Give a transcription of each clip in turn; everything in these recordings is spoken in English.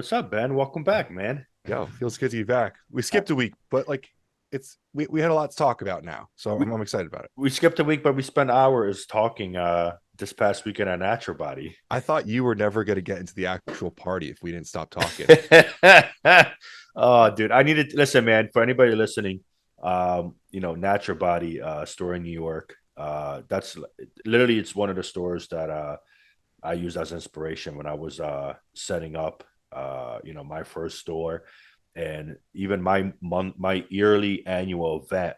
What's up, Ben? Welcome back, man. Yo, feels good to be back. We skipped a week, but like we had a lot to talk about now, so We, I'm excited about it. we skipped a week, but we spent hours talking this past weekend on Natural Body. I thought you were never going to get into the actual party if we didn't stop talking. Oh, dude, I needed listen, man, for anybody listening, Natural Body store in New York. That's literally it's one of the stores that I used as inspiration when I was setting up my first store. And even my yearly annual event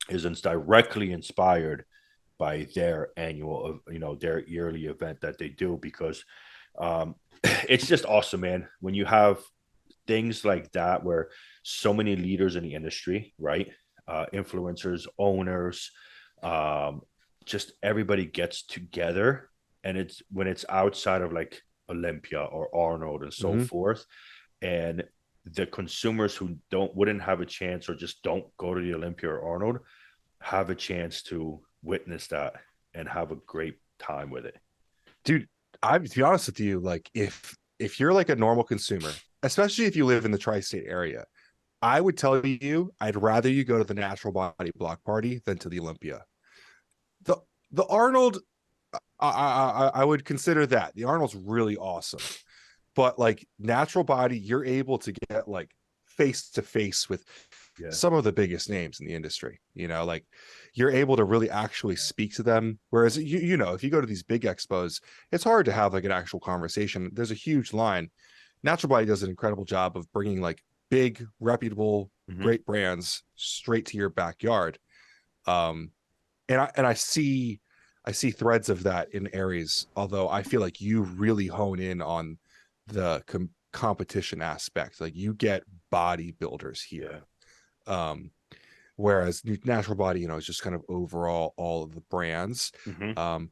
is directly inspired by their annual, their yearly event that they do because um, it's just awesome, man. When you have things like that, where so many leaders in the industry, right? Influencers, owners, um, just everybody gets together, and it's when it's outside of like Olympia or Arnold and so Hmm. forth, and the consumers who don't wouldn't have a chance or just don't go to the Olympia or Arnold have a chance to witness that and have a great time with it. Dude, I'm to be honest with you, like if you're like a normal consumer, especially if you live in the tri-state area, I would tell you I'd rather you go to the Natural Body Block Party than to the Olympia. The the Arnold, I would consider that. The Arnold's really awesome. But like Natural Body, you're able to get like face to face with Yeah, some of the biggest names in the industry. Like you're able to really actually speak to them. Whereas if you go to these big expos, it's hard to have like an actual conversation. There's a huge line. Natural Body does an incredible job of bringing like big, reputable, mm-hmm. great brands straight to your backyard. Um, and I see threads of that in Aries, although I feel like you really hone in on the competition aspect. Like you get bodybuilders Yeah, here. Um, whereas Natural Body, is just kind of overall all of the brands. mm-hmm.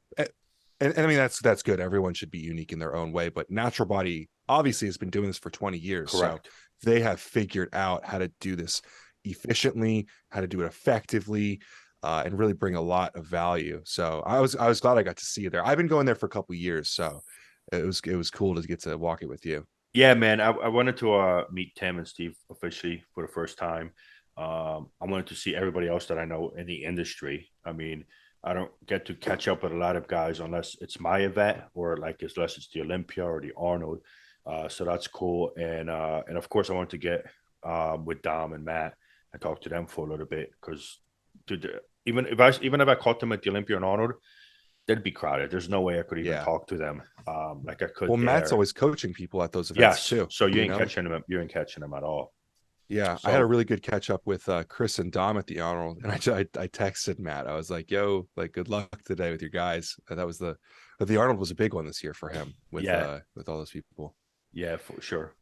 And I mean that's good. Everyone should be unique in their own way, but Natural Body obviously has been doing this for 20 years, so Correct. they have figured out how to do this efficiently, how to do it effectively, and really bring a lot of value. So I was glad I got to see you there. I've been going there for a couple of years, so it was cool to get to walk it with you. Yeah, man. I wanted to meet Tim and Steve officially for the first time. I wanted to see everybody else that I know in the industry. I mean, I don't get to catch up with a lot of guys unless it's my event or like unless it's the Olympia or the Arnold. So that's cool. And of course I wanted to get with Dom and Matt and talk to them for a little bit because even if I caught them at the Olympia and Arnold, they'd be crowded. There's no way I could even Yeah. talk to them like I could Well, Matt's there. always coaching people at those events Yes. too. So you You ain't know, catching them. You ain't catching them at all. Yeah, I had a So really good catch up with Chris and Dom at the Arnold, and I texted Matt. I was like, "Yo, like, good luck today with your guys." That was the Arnold was a big one this year for him yeah, with all those people. yeah, for sure.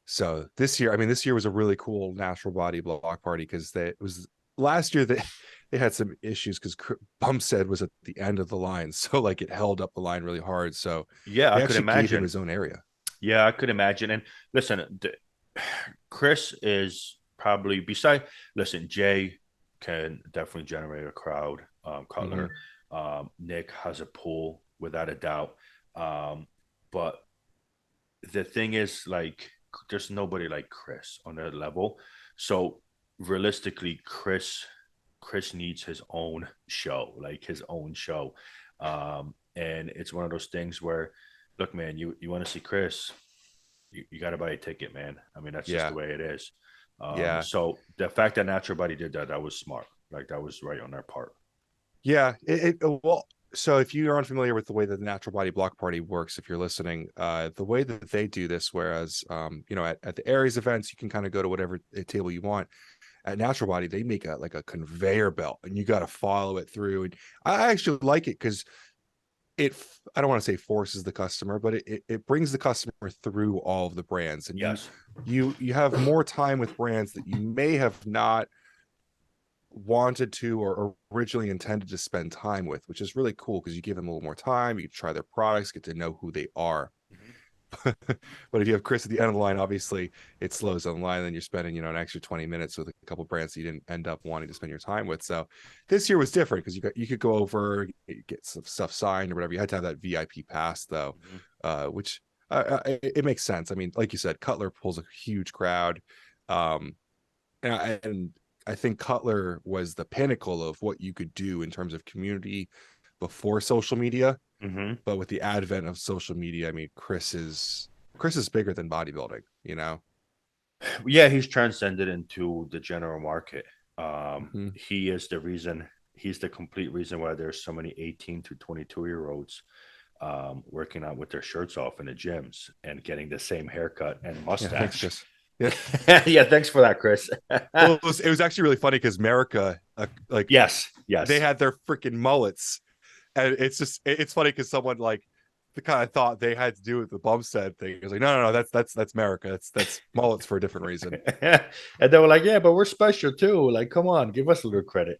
So this year, I mean, this year was a really cool Natural Body block party because it was last year they had some issues because Bumstead was at the end of the line, so like it held up the line really hard. So Yeah, I they could actually gave him imagine. his own area. Yeah, I could imagine. And listen, Chris is probably beside. Listen, Jay can definitely generate a crowd. Hmm. Cutler, Nick has a pull without a doubt. But the thing is, like, there's nobody like Chris on that level. So realistically, Chris needs his own show, like his own show. And it's one of those things where, look, man, you want to see Chris, you got to buy a ticket, man. I mean, that's just the Yeah, way it is. yeah. So the fact that Natural Body did that, that was smart. Like that was right on their part. Yeah, well, so if you are unfamiliar with the way that the Natural Body Block Party works, if you're listening, the way that they do this, whereas at the Aries events, you can kind of go to whatever table you want. At Natural Body, they make a like a conveyor belt and you got to follow it through. And I actually like it because I don't want to say forces the customer, but it brings the customer through all of the brands, and you Yes. you you have more time with brands that you may have not wanted to or originally intended to spend time with, which is really cool because you give them a little more time, you try their products, get to know who they are. Mhm. But if you have Chris at the end of the line, obviously it slows down the line, and you're spending, an extra 20 minutes with a couple brands that you didn't end up wanting to spend your time with. So this year was different because you could go over, get some stuff signed or whatever. You had to have that VIP pass though, Mhm. which it makes sense. I mean, like you said, Cutler pulls a huge crowd. Um, and I think Cutler was the pinnacle of what you could do in terms of community before social media. Hmm. But with the advent of social media, I mean, Chris is bigger than bodybuilding, you know? Yeah, he's transcended into the general market. Mm-hmm. He is the reason. He's the complete reason why there's so many 18 to 22-year-olds working out with their shirts off in the gyms and getting the same haircut and Yeah, thanks, mustache. Chris. Yeah. Yeah, thanks for that, Chris. Well, it was actually really funny because America, like, Yes, they yes. had their freaking mullets, and it's funny because someone like the kind of thought they had to do with the Bumstead thing. It was like, no, that's America. That's mullets for a different reason. And they were like, yeah, but we're special too. Like, come on, give us a little credit.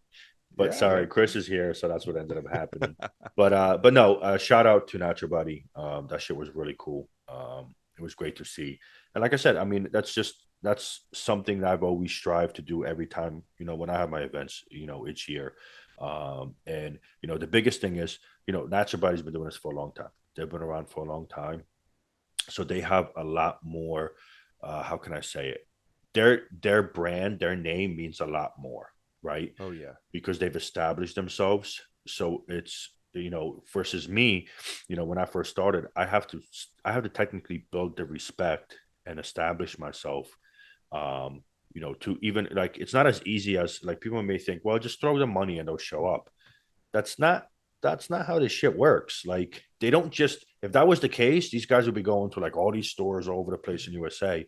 But Yeah, sorry, man. Chris is here, so that's what ended up happening. But no, shout out to NaturalBody. That shit was really cool. It was great to see. And like I said, I mean, that's something that I've always strived to do every time, when I have my events, each year. And the biggest thing is, NaturalBody's been doing this for a long time. They've been around for a long time, so they have a lot more. How can I say it? Their brand, their name means a lot more, right? Oh yeah. Because they've established themselves. So it's versus me, when I first started, I have to technically build the respect and establish myself. To even like it's not as easy as like people may think, well, just throw the money and they'll show up. That's not that's not how this shit works. Like they don't just if that was the case, these guys would be going to like all these stores all over the place in USA.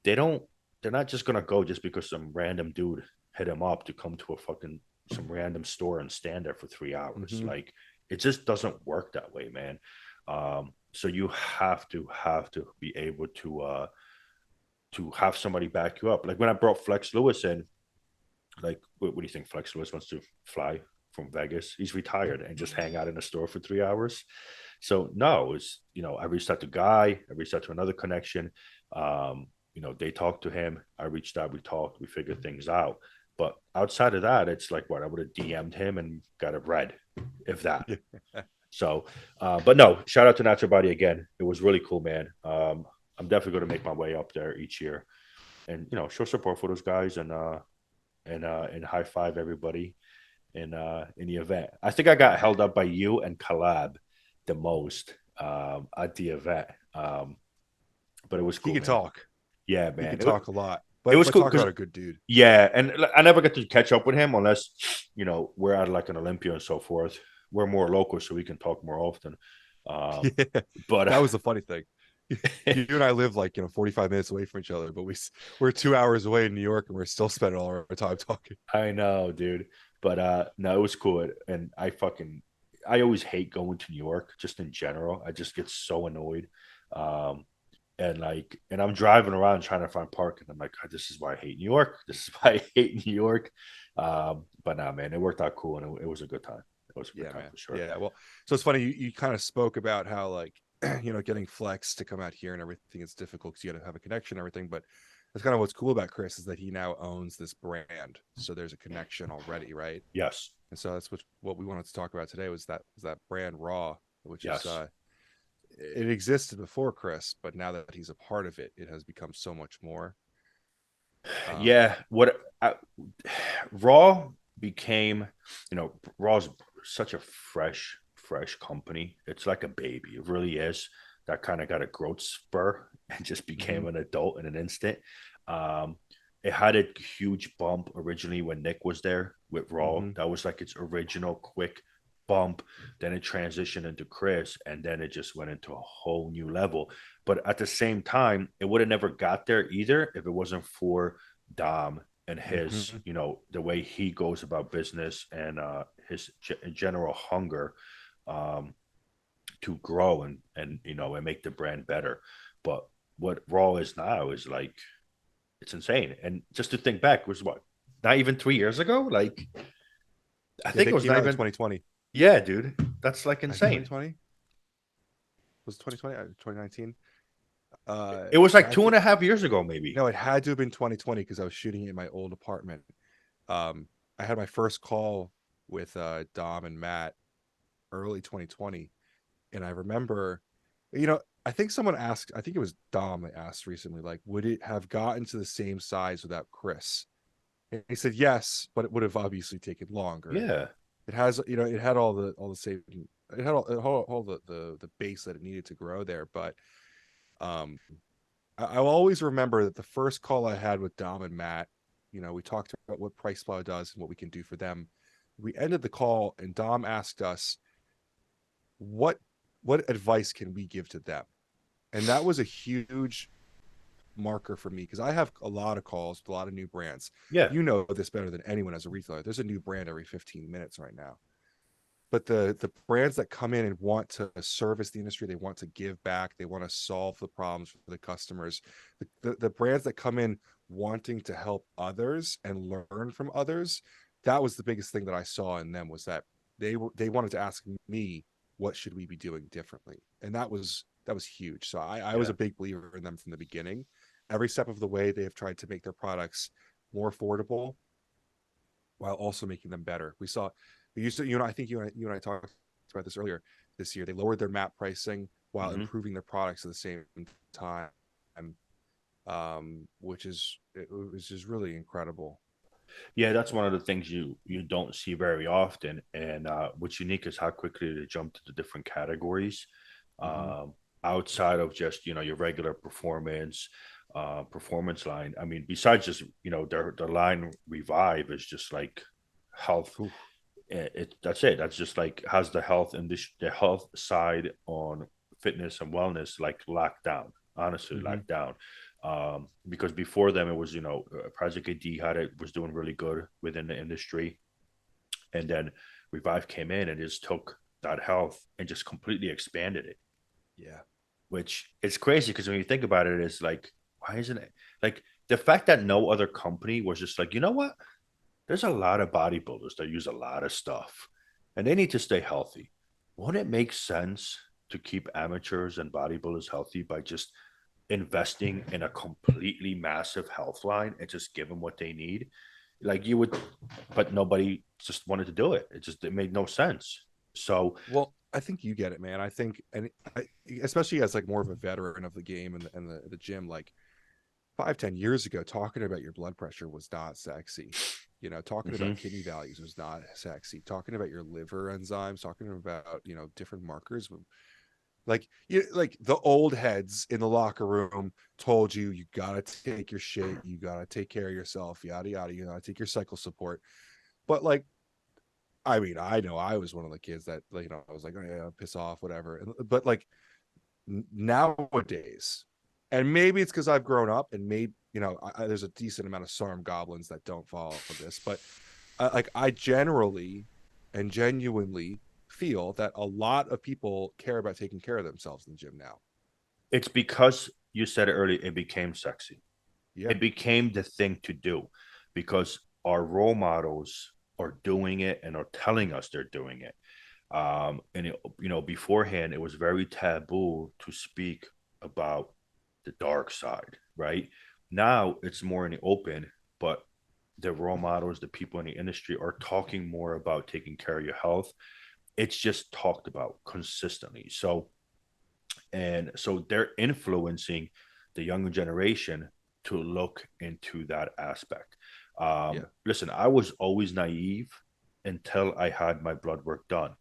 They don't they're not just gonna go just because some random dude hit them up to come to a fucking some random store and stand there for 3 hours. Mm-hmm. Like it just doesn't work that way, man. So you have to be able to have somebody back you up. Like when I brought Flex Lewis in, like, what do you think? Flex Lewis wants to fly from Vegas? He's retired and just hang out in a store for 3 hours. So no, it's I reached out to Guy, I reached out to another connection. They talked to him. I reached out, we talked, we figured things out. But outside of that, it's like what I would have DM'd him and got it read, if that. Yeah. So, but no, shout out to Natural Body again. It was really cool, man. I'm definitely going to make my way up there each year, and show support for those guys and high five everybody in the event. I think I got held up by you and Collab the most at the event. But it was He cool, could man. talk. Yeah, He man. could It, talk a lot, it was but cool talk because about a good dude. yeah, and I never get to catch up with him unless we're at like an Olympia and so forth. We're more local, so we can talk more often. Um, Yeah, but that was the funny thing. You and I live like 45 minutes away from each other, but we're 2 hours away in New York, and we're still spending all our time talking. I know, dude. But no, it was cool. And I always hate going to New York just in general. I just get so annoyed. Um and I'm driving around trying to find parking. I'm like, "God, this is why I hate New York. This is why I hate New York." But nah, man, it worked out cool and it was a good time. It was a good Yeah, time man. for sure. Yeah. Well, so it's funny. You kind of spoke about how like getting Flex to come out here and everything is difficult because you got to have a connection and everything. But that's kind of what's cool about Chris is that he now owns this brand, so there's a connection already, right? Yes. And so that's what we wanted to talk about today was that brand Raw, which is Yes. it existed before Chris, but now that he's a part of it, it has become so much more. Um, Yeah. Raw became, Raw's such a fresh company. It's like a baby. It really is. That kind of got a growth spur and just became mhm, an adult in an instant. Um, it had a huge bump originally when Nick was there with Raw. mhm. That was like its original quick bump. Then it transitioned into Chris, and then it just went into a whole new level. But at the same time, it would have never got there either if it wasn't for Dom and his, Mhm. the way he goes about business and his general hunger um, to grow and make the brand better. But what Raw is now is like it's insane. And just to think back was what not even 3 years ago. Like I Yeah, think they it was came not out in even. 2020. Yeah, dude, that's like I think insane. 2020 was 2020, 2019. It was like I two think and a half years ago, maybe. no, it had to have been 2020 because I was shooting in my old apartment. Um, I had my first call with Dom and Matt early 2020, and I remember, you know, I think someone asked, I think it was Dom that asked recently, like, would it have gotten to the same size without Chris? And he said yes, but it would have obviously taken longer. Yeah, It has, you know, it had all the same, it had all the base that it needed to grow there. But um, I'll always remember that the first call I had with Dom and Matt, you know, we talked about what Price Plow does and what we can do for them. We ended the call, and Dom asked us, "What advice can we give to them?" And that was a huge marker for me because I have a lot of calls with a lot of new brands. yeah, You know this better than anyone as a retailer. There's a new brand every 15 minutes right now. But the brands that come in and want to service the industry, they want to give back, they want to solve the problems for the customers. The brands that come in wanting to help others and learn from others, that was the biggest thing that I saw in them, was that they wanted to ask me, what should we be doing differently? And that was huge. So I was yeah, a big believer in them from the beginning. Every step of the way, they have tried to make their products more affordable while also making them better. We saw, we used to, you know, I think you and I talked about this earlier this year. They lowered their map pricing while hmm improving their products at the same time, which is, it was just really incredible. yeah. That's one of the things you don't see very often. And what's unique is how quickly they jump to the different categories, Mm-hmm. um, outside of just your regular performance line. I mean, besides just their line Revive is just like health. That's it. That's just like has the health and the health side on fitness and wellness like locked down. Honestly, Mm-hmm. locked down. Because before them it was Project AD had it was doing really good within the industry, and then Revive came in and just took that health and just completely expanded it, Yeah. which is crazy because when you think about it, it's like why isn't it like the fact that no other company was just like, you know what, there's a lot of bodybuilders that use a lot of stuff and they need to stay healthy. Wouldn't it make sense to keep amateurs and bodybuilders healthy by just investing in a completely massive health line and just give them what they need? Like you would, but nobody just wanted to do it. It made no sense. So, Well, I think you get it, man. I think, and especially as like more of a veteran of the game and the gym, like 5, 10 years ago, talking about your blood pressure was not sexy. You know, talking mhm. about kidney values was not sexy. Talking about your liver enzymes, talking about, you know, different markers. Like, you, like the old heads in the locker room told you, you gotta take your shit, you gotta take care of yourself, yada yada, you gotta take your cycle support. But like, I mean, I know I was one of the kids that, like, you know, I was like, oh yeah, piss off, whatever. But like nowadays, and maybe it's because I've grown up and maybe, you know, there's a decent amount of SARM goblins that don't follow this, but like I generally and genuinely feel that a lot of people care about taking care of themselves in the gym now. It's because you said it earlier, it became sexy. Yeah. It became the thing to do because our role models are doing it and are telling us they're doing it. Beforehand, it was very taboo to speak about the dark side, right? Now it's more in the open, but the role models, the people in the industry are talking more about taking care of your health. It's just talked about consistently. So they're influencing the younger generation to look into that aspect. Yeah. Listen, I was always naive until I had my blood work done.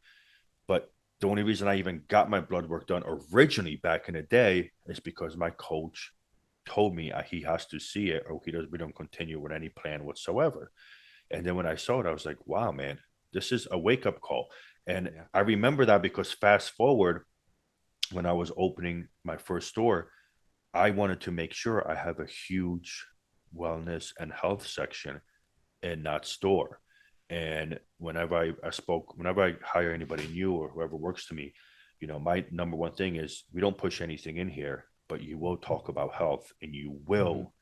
But the only reason I even got my blood work done originally back in the day is because my coach told me he has to see it or we don't continue with any plan whatsoever. And then when I saw it, I was like, wow, man, this is a wake up call. And Yeah. I remember that because fast forward, when I was opening my first store, I wanted to make sure I have a huge wellness and health section in that store. And whenever I hire anybody new or whoever works to me, my number one thing is we don't push anything in here, but you will talk about health and you Mm-hmm. will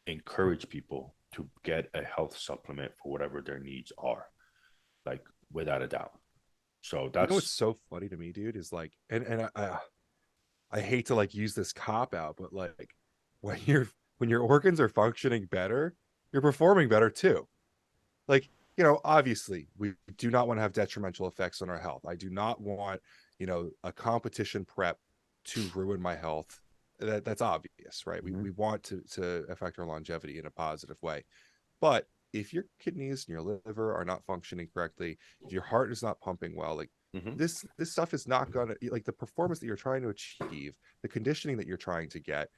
encourage people to get a health supplement for whatever their needs are, like without a doubt. So You know what's that's so funny to me, dude, is like, and I hate to like use this cop out, but like when your organs are functioning better, you're performing better too. Like, you know, obviously we do not want to have detrimental effects on our health. I do not want, you know, a competition prep to ruin my health. That's obvious, right? We Hmm. we want to affect our longevity in a positive way. But if your kidneys and your liver are not functioning correctly, if your heart is not pumping well, like Hmm. this stuff is not gonna, like, the performance that you're trying to achieve, the conditioning that you're trying to get,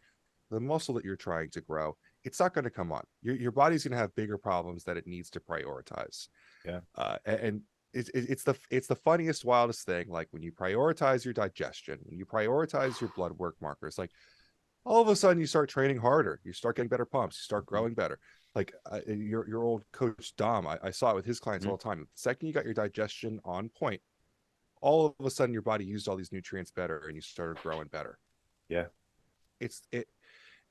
the muscle that you're trying to grow, it's not going to come on. Your body's going to have bigger problems that it needs to prioritize. Yeah. And it's the funniest, wildest thing. Like when you prioritize your digestion, when you prioritize your blood work markers, like all of a sudden you start training harder, you start getting better pumps, you start Hmm. growing better. Like your old coach Dom, I saw it with his clients Hmm. all the time. The second you got your digestion on point, all of a sudden your body used all these nutrients better and you started growing better. Yeah. It's it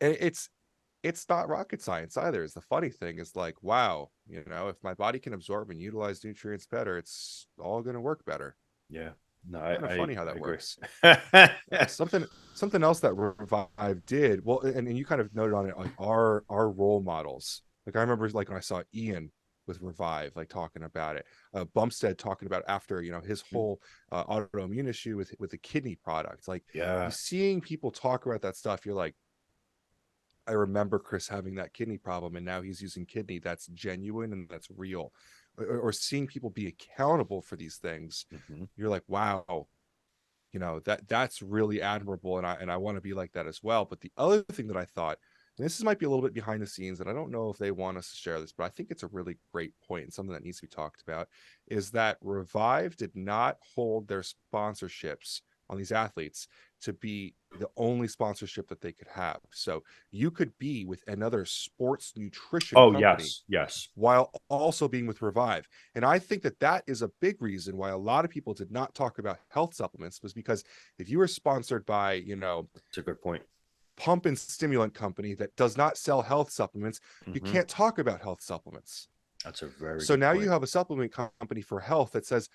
it's it's not rocket science either. Is the funny thing is, like, wow, if my body can absorb and utilize nutrients better, it's all going to work better. Yeah. No, Kind of funny how I that agree. works. Something else that Revive did well, and you kind of noted on it, like our role models. Like I remember, like when I saw Ian with Revive, like talking about it, Bumstead talking about after his whole autoimmune issue with the kidney product. Like you Yeah. seeing people talk about that stuff, you're like, I remember Chris having that kidney problem, and now he's using kidney that's genuine and that's real. Or seeing people be accountable for these things, Hmm. you're like, wow, that's really admirable, and I want to be like that as well. But the other thing that I thought, and this might be a little bit behind the scenes, and I don't know if they want us to share this, but I think it's a really great point and something that needs to be talked about, is that Revive did not hold their sponsorships on these athletes to be the only sponsorship that they could have. So you could be with another sports nutrition Oh, company yes. Yes. while also being with Revive. And I think that is a big reason why a lot of people did not talk about health supplements, was because if you were sponsored by, It's a good point. pump and stimulant company that does not sell health supplements, you Hmm. can't talk about health supplements. That's a very So good now you point. have a supplement company for health that says,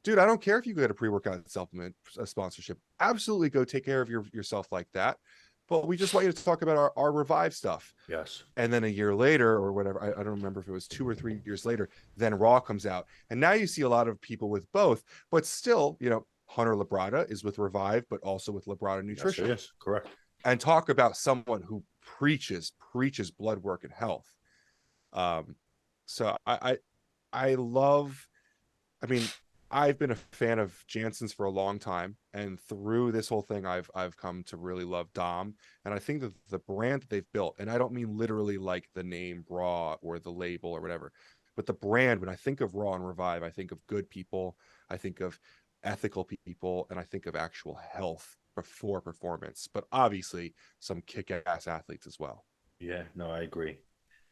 dude, I don't care if you get a pre-workout supplement sponsorship. Absolutely go take care of yourself like that. But we just want you to talk about our Revive stuff. Yes. And then a year later or whatever, I don't remember if it was 2 or 3 years later, then Raw comes out, and now you see a lot of people with both, but still, Hunter Labrada is with Revive but also with Labrada Yes, it Nutrition, is. Correct. and talk about someone who preaches blood work and health. Um so I love, I mean, I've been a fan of Jansen's for a long time, and through this whole thing, I've come to really love Dom, and I think that the brand that they've built, and I don't mean literally like the name Raw or the label or whatever, but the brand. When I think of Raw and Revive, I think of good people, I think of ethical people, and I think of actual health before performance. But obviously, some kick-ass athletes as well. Yeah. No, I agree.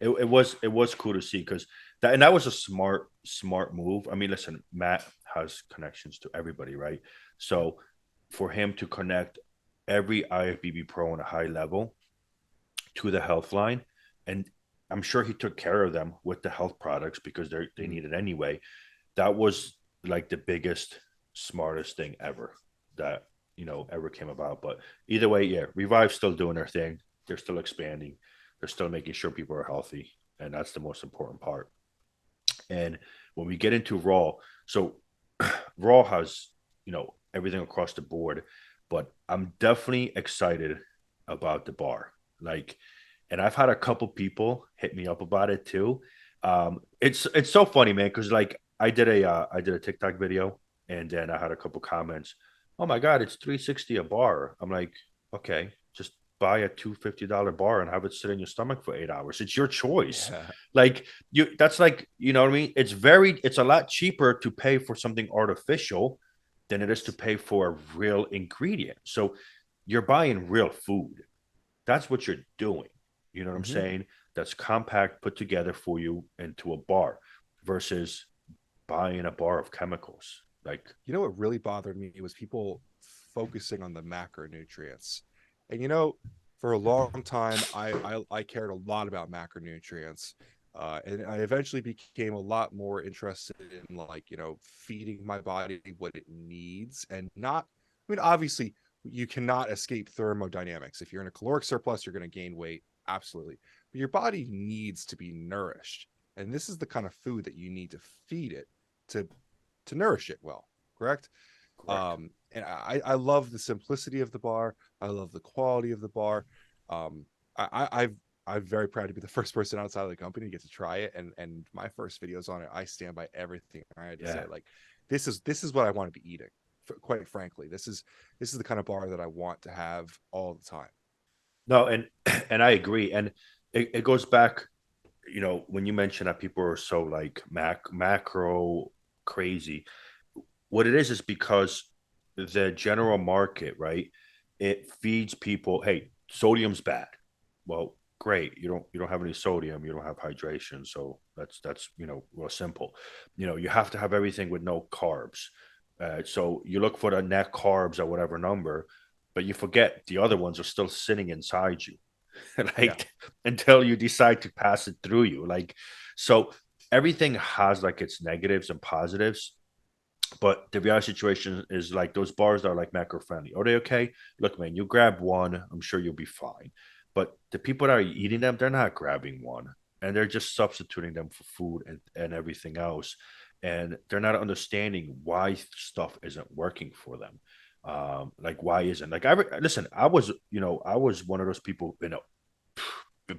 It was cool to see because that was a smart move. I mean, listen, Matt has connections to everybody, right? So for him to connect every IFBB pro on a high level to the health line, and I'm sure he took care of them with the health products because they Mm-hmm. need it anyway. That was like the biggest, smartest thing ever that ever came about. But either way, yeah, Revive's still doing their thing. They're still expanding. They're still making sure people are healthy, and that's the most important part. And when we get into Raw, so Raw has everything across the board, but I'm definitely excited about the bar. Like, and I've had a couple people hit me up about it too. It's so funny, man, because like I did a TikTok video, and then I had a couple comments. Oh my god, it's 360 a bar. I'm like, okay, just buy a $250 bar and have it sit in your stomach for 8 hours. It's your choice. Yeah. Like that's like what I mean. It's a lot cheaper to pay for something artificial than it is to Yes. pay for a real ingredient. So you're buying real food. That's what you're doing. You know what I'm Mm-hmm. saying? That's compact, put together for you into a bar versus buying a bar of chemicals. Like, What really bothered me was people focusing on the macronutrients. And for a long time, I cared a lot about macronutrients. And I eventually became a lot more interested in, like, feeding my body what it needs, and not, I mean, obviously you cannot escape thermodynamics. If you're in a caloric surplus, you're going to gain weight. Absolutely. But your body needs to be nourished. And this is the kind of food that you need to feed it to nourish it well, correct? Correct. And I love the simplicity of the bar. I love the quality of the bar. Um, I'm very proud to be the first person outside of the company to get to try it. And my first videos on it, I stand by everything I had to Yeah. say. Like, this is what I want to be eating. Quite frankly, this is the kind of bar that I want to have all the time. No, and and I agree. And it goes back, when you mentioned that people are so like macro crazy, what it is because the general market, right? It feeds people, hey, sodium's bad. Well, great. You don't have any sodium, you don't have hydration. So that's real simple. You have to have everything with no carbs. So you look for the net carbs at whatever number, but you forget the other ones are still sitting inside you. Yeah, Like until you decide to pass it through you. Like so everything has like its negatives and positives, but the reality situation is like those bars that are like macro friendly. Are they okay? Look, man, you grab one, I'm sure you'll be fine. But the people that are eating them, they're not grabbing one, and they're just substituting them for food and everything else. And they're not understanding why stuff isn't working for them. Like why isn't like listen, I was one of those people,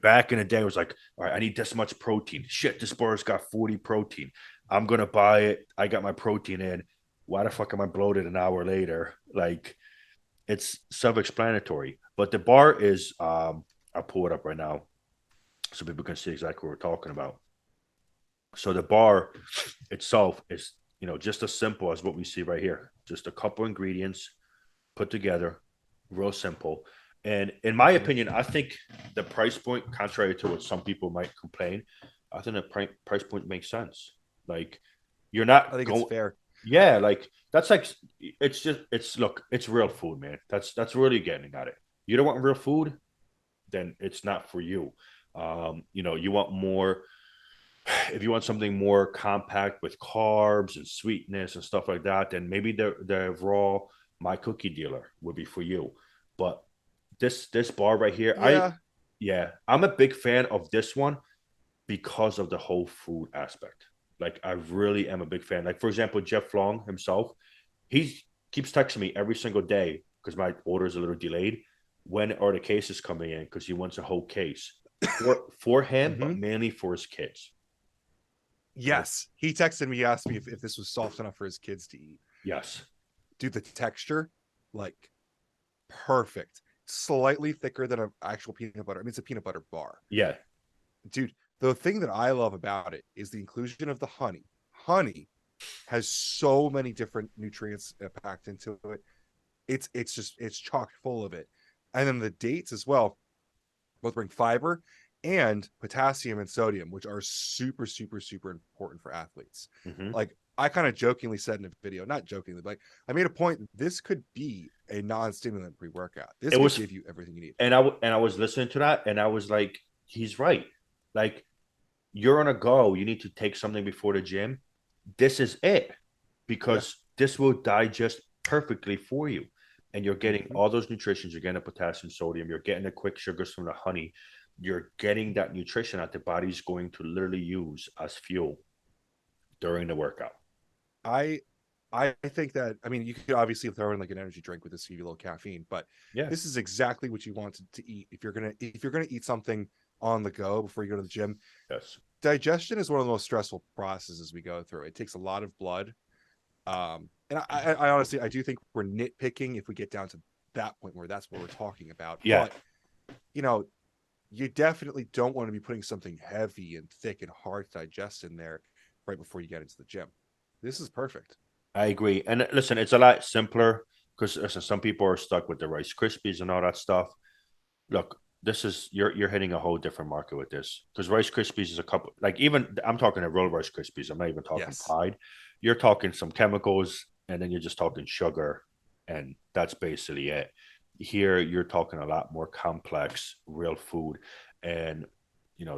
back in the day. It was like, all right, I need this much protein. Shit, this bar's got 40 protein. I'm gonna buy it. I got my protein in. Why the fuck am I bloated an hour later? Like it's self-explanatory. But the bar is I'll pull it up right now so people can see exactly what we're talking about. So the bar itself is, just as simple as what we see right here. Just a couple ingredients put together, real simple. And in my hmm opinion, I think the price point, contrary to what some people might complain, I think the price point makes sense. Like you're I not think it's going, fair. yeah, like that's like look, it's real food, man. That's really getting at it. You don't want real food, then it's not for you. You want more. If you want something more compact with carbs and sweetness and stuff like that, then maybe the raw my cookie dealer would be for you. But this bar right here, Yeah, I'm a big fan of this one because of the whole food aspect. Like I really am a big fan. Like for example, Jeff Long himself, he keeps texting me every single day because my order is a little delayed. When are the cases coming in? Because he wants a whole case for him, but hmm mainly for his kids. Like yes. He texted me, he asked me if this was soft enough for his kids to eat. yes, Dude, the texture, like perfect. Slightly thicker than an actual peanut butter. I mean, it's a peanut butter bar. yeah. Dude, the thing that I love about it is the inclusion of the honey. Honey has so many different nutrients packed into it. It's chock full of it. And then the dates as well both bring fiber and potassium and sodium, which are super, super, super important for athletes. Hmm. Like I kind of jokingly said in a video, not jokingly, but like I made a point. This could be a non-stimulant pre-workout. This It could was, give you everything you need. and I was listening to that, and I was like, he's right. Like you're on a go, you need to take something before the gym. This is it Yeah. because this will digest perfectly for you, and you're getting Mm-hmm. all those nutritions. You're getting the potassium, sodium. You're getting the quick sugars from the honey. You're getting that nutrition that the body's going to literally use as fuel during the workout. I I think that I mean you could obviously throw in like an energy drink with this give you a little caffeine, but Yeah. this is exactly what you want to eat if you're gonna eat something on the go before you go to the gym. Yes. Digestion is one of the most stressful processes we go through. It takes a lot of blood. And I honestly I do think we're nitpicking if we get down to that point where that's what we're talking about. Yeah. But you know, you definitely don't want to be putting something heavy and thick and hard to digest in there right before you get into the gym. This is perfect. I agree. And listen, it's a lot simpler because listen, some people are stuck with the Rice Krispies and all that stuff. Look, this is you're hitting a whole different market with this because Rice Krispies is a couple, like even I'm talking a real Rice Krispies. I'm not even talking Yes. pied. You're talking some chemicals, and then you're just talking sugar, and that's basically it. Here, you're talking a lot more complex, real food, and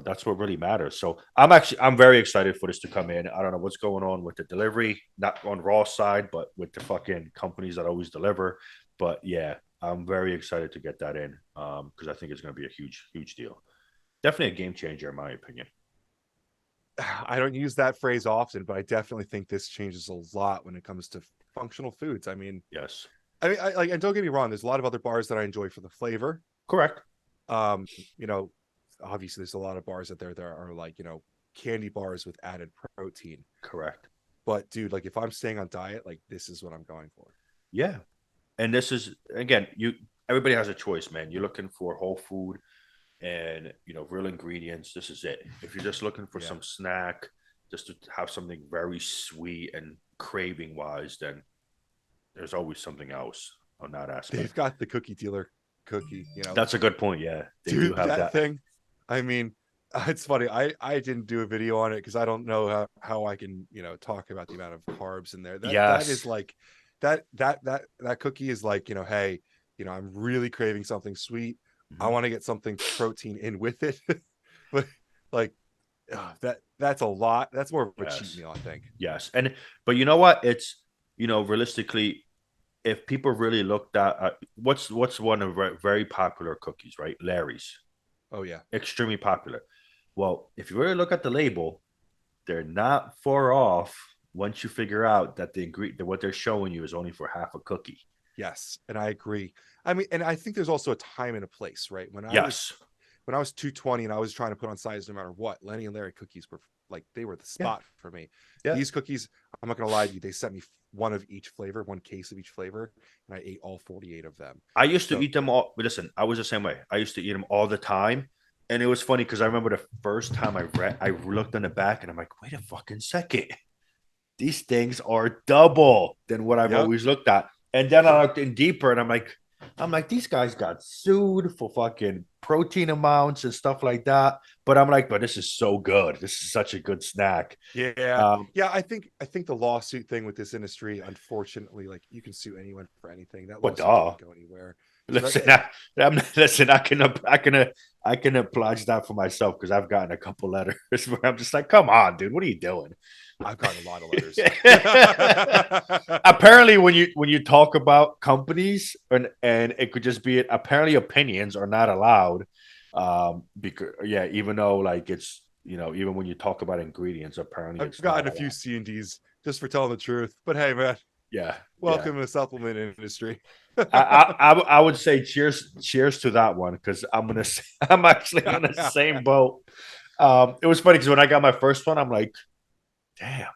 that's what really matters. So I'm very excited for this to come in. I don't know what's going on with the delivery, not on Raw side, but with the fucking companies that always deliver. But yeah, I'm very excited to get that in because I think it's going to be a huge, huge deal. Definitely a game changer, in my opinion. I don't use that phrase often, but I definitely think this changes a lot when it comes to functional foods. Yes. I like, and don't get me wrong, there's a lot of other bars that I enjoy for the flavor. Correct. Um, you know, obviously there's a lot of bars out there that are like, candy bars with added protein. Correct. But dude, like if I'm staying on diet, like this is what I'm going for. Yeah. And this is again, everybody has a choice, man. You're looking for whole food and real ingredients. This is it. If you're just looking for Yeah. some snack, just to have something very sweet and craving wise, then there's always something else on that They've aspect. got the cookie dealer cookie, That's a good point. Yeah, they do dude, have that that. thing. I mean, it's funny. I didn't do a video on it because I don't know how I can talk about the amount of carbs in there. That is Yes. like that cookie is like, hey, I'm really craving something sweet. I Mhm. want to get something protein in with it. But like that's a lot. That's more of a cheat Yes. meal, I think. Yes. But you know what? It's realistically, if people really looked at what's one of very popular cookies, right? Larry's, Oh yeah. extremely popular. Well, if you really look at the label, they're not far off once you figure out that what they're showing you is only for half a cookie. Yes, and I agree. I mean, and I think there's also a time and a place, right? Yes. When I was 220 and I was trying to put on size no matter what, Lenny and Larry cookies were like they were the Yeah. spot for me. Yeah. These cookies, I'm not gonna lie to you, they sent me one of each flavor, one case of each flavor, and I ate all 48 of them. I used to So eat them all. Listen, I was the same way. I used to eat them all the time. And it was funny because I remember the first time I looked on the back and I'm like, wait a fucking second. These things are double than what I've yep. always looked at. And then I looked in deeper and I'm like, these guys got sued for fucking protein amounts and stuff like that. But I'm like, but this is so good. This is such a good snack. Yeah. Um, Yeah, I think the lawsuit thing with this industry, unfortunately, like you can sue anyone for anything. That but lawsuit duh. didn't go anywhere. So Listen, listen. I can oblige that for myself because I've gotten a couple letters where I'm just like, come on, dude, what are you doing? I've gotten a lot of letters. Apparently, when you talk about companies and it could just be apparently opinions are not allowed. Because yeah, even though like it's even when you talk about ingredients, apparently I've it's not gotten a few allowed. C&Ds just for telling the truth. But hey, man, Yeah, yeah. welcome to the supplement industry. I would say cheers to that one because I'm actually on the same boat. It was funny because when I got my first one, I'm like, damn,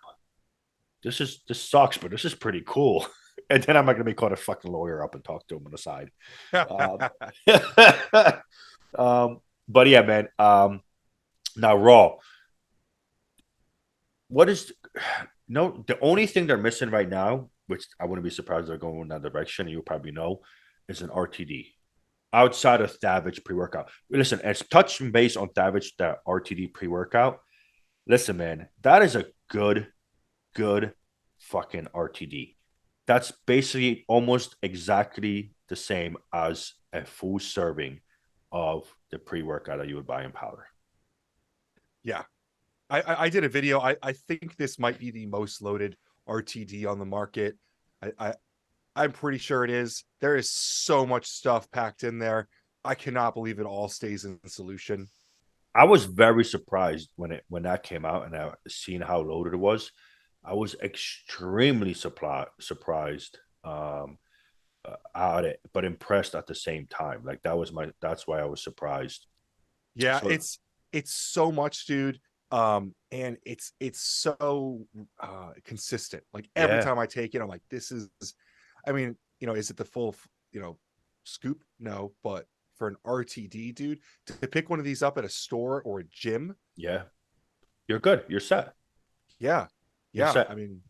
this sucks, but this is pretty cool. And then I'm not gonna be called a fucking lawyer up and talk to him on the side. Um, but yeah, man. Now Raw, what is no the only thing they're missing right now, which I wouldn't be surprised they're going in that direction, and you probably know, is an RTD outside of Thavage pre-workout. Listen, as touching base on Thavage, that RTD pre-workout. Listen, man, that is a good fucking RTD. That's basically almost exactly the same as a full serving of the pre-workout that you would buy in powder. Yeah. I did a video. I think this might be the most loaded RTD on the market. I'm pretty sure it is. There is so much stuff packed in there. I cannot believe it all stays in solution. I was very surprised when that came out and I seen how loaded it was. I was extremely surprised at it, but impressed at the same time. Like that's why I was surprised. Yeah, So it's so much, dude. And it's so consistent. Like every yeah, time I take it, I'm like, this is I mean, is it the full, you know, scoop? No, but for an RTD, dude, to pick one of these up at a store or a gym, yeah, you're good. You're set. yeah. You're Yeah. set. I mean,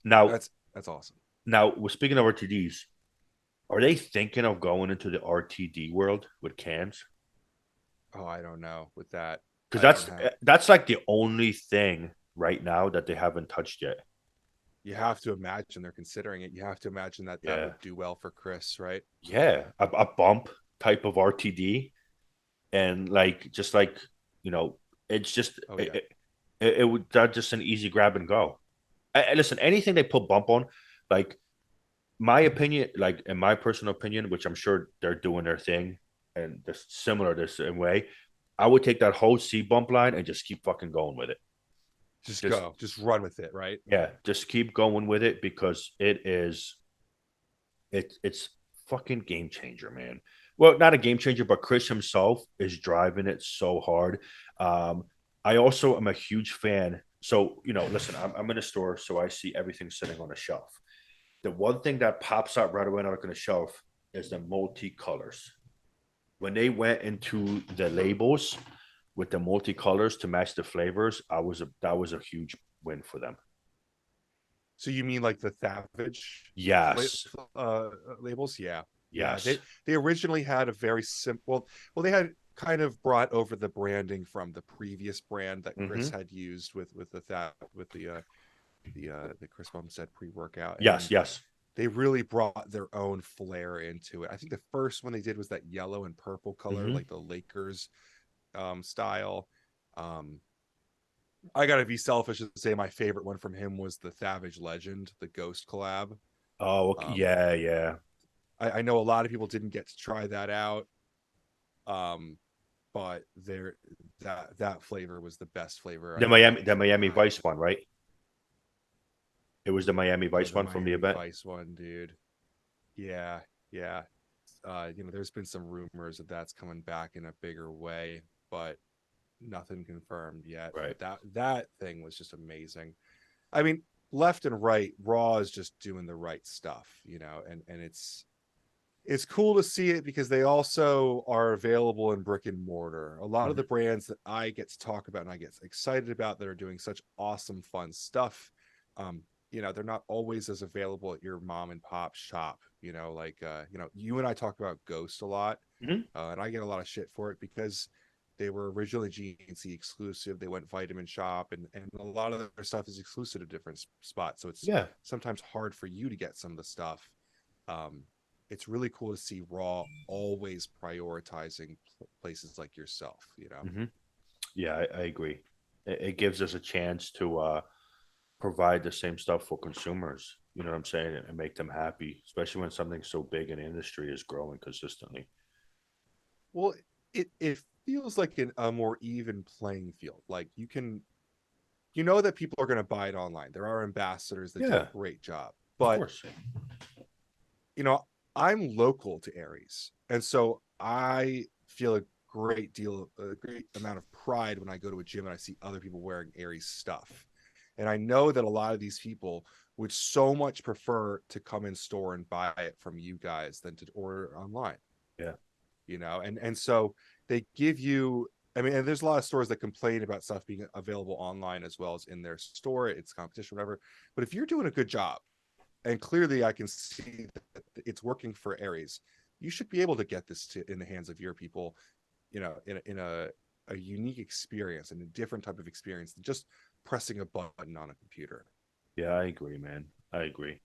Now, that's awesome. we're speaking of RTDs. Are they thinking of going into the RTD world with cans? Oh, I don't know with that. Because I don't that's have that's like the only thing right now that they haven't touched yet. you have to imagine they're considering it. You have to imagine that that Yeah, would do well for Chris, right? yeah, a bump type of RTD, and like just like you know, it's just Oh yeah. it would that's just an easy grab and go. Listen, anything they put bump on, like my opinion, like in my personal opinion, which I'm sure they're doing their thing and they're similar this same way, I would take that whole C bump line and just keep fucking going with it. Just Just go, just run with it, right? yeah, just keep going with it because it's fucking game changer, man. Well, not a game changer, but Chris himself is driving it so hard. Um, I also am a huge fan. So, listen, I'm in a store, so I see everything sitting on a shelf. The one thing that pops out right away on the shelf is the multicolors. When they went into the labels with the multicolors to match the flavors, that was a huge win for them. So you mean like the Savage Yes, labels? Yeah, yeah. They yes. they originally had a very simple. Well, they had kind of brought over the branding from the previous brand that Chris Hmm. had used with the Chris Bumstead pre-workout, Yes, and yes. they really brought their own flair into it. I think the first one they did was that yellow and purple color, Hmm. like the Lakers style. Um, I gotta be selfish and say my favorite one from him was the Savage Legend, the Ghost collab. Oh, okay. Um, Yeah, yeah. I know a lot of people didn't get to try that out, um, but there that flavor was the best flavor The I Miami, think the Miami I Vice one, right? It was the Miami oh Vice the one from the Miami event, Vice one, dude. Yeah, yeah. There's been some rumors that that's coming back in a bigger way, but nothing confirmed yet. right? But that thing was just amazing. I mean, left and right, Raw is just doing the right stuff, and it's cool to see it because they also are available in brick and mortar. A lot of the Hmm. brands that I get to talk about and I get excited about that are doing such awesome, fun stuff, um, they're not always as available at your mom and pop shop. Like you and I talk about Ghost a lot, Hmm. and I get a lot of shit for it because they were originally GNC exclusive. They went Vitamin Shop, and a lot of their stuff is exclusive to different spots. So it's Yeah. sometimes hard for you to get some of the stuff. Um, it's really cool to see Raw always prioritizing places like yourself. Hmm. Yeah, I agree. It gives us a chance to provide the same stuff for consumers. You know what I'm saying? And make them happy, especially when something so big in the industry is growing consistently. Well, it feels like a more even playing field. Like that people are going to buy it online. There are ambassadors that do a Yeah, great job, of but course. you know, I'm local to Aries, and so I feel a great amount of pride when I go to a gym and I see other people wearing Aries stuff. And I know that a lot of these people would so much prefer to come in store and buy it from you guys than to order online, Yeah. and so they give you. I mean, and there's a lot of stores that complain about stuff being available online as well as in their store. It's competition, whatever. But if you're doing a good job, and clearly I can see that it's working for Aries, you should be able to get this in the hands of your people, in a unique experience and a different type of experience than just pressing a button on a computer. Yeah, I agree, man. I agree.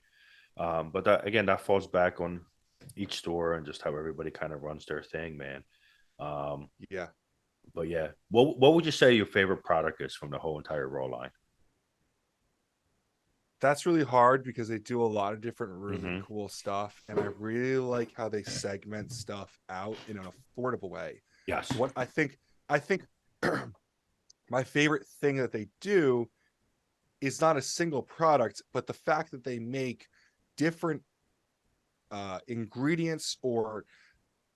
But that again, that falls back on each store and just how everybody kind of runs their thing, man. Um, Yeah, but yeah, what would you say your favorite product is from the whole entire Raw line? that's really hard because they do a lot of different really Hmm. cool stuff, and I really like how they segment stuff out in an affordable way. Yes. What I think my favorite thing that they do is not a single product, but the fact that they make different ingredients or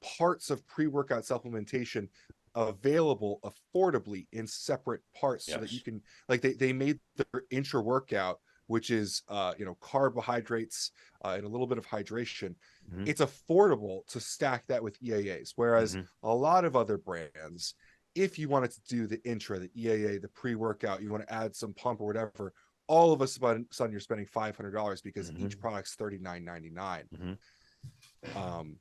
parts of pre-workout supplementation available affordably in separate parts so that you Yes. can, like, they made their intra workout, which is carbohydrates and a little bit of hydration. Hmm. It's affordable to stack that with EAAs, whereas Hmm. a lot of other brands, if you wanted to do the intra, the EAA, the pre-workout, you want to add some pump or whatever, all of a sudden you're spending $500 because each Hmm. product's $39.99. Hmm. um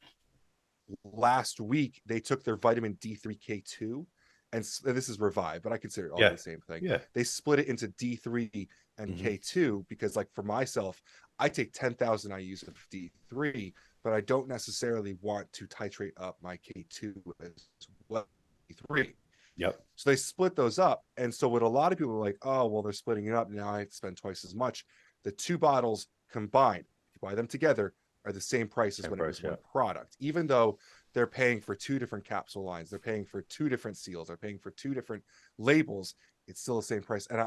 Last week they took their vitamin D3K2, and this is Revive, but I consider it all Yeah. the same thing. Yeah. They split it into D3 and Hmm. K2 because, like, for myself, I take 10,000 IUs of D3, but I don't necessarily want to titrate up my K2 as well. D3. Yep. So they split those up. And so what a lot of people are like, oh, well, they're splitting it up. Now I have to spend twice as much. The two bottles combined, if you buy them together, are the same price as Same when it price. was Yeah. one product, even though they're paying for two different capsule lines, they're paying for two different seals, they're paying for two different labels. It's still the same price. And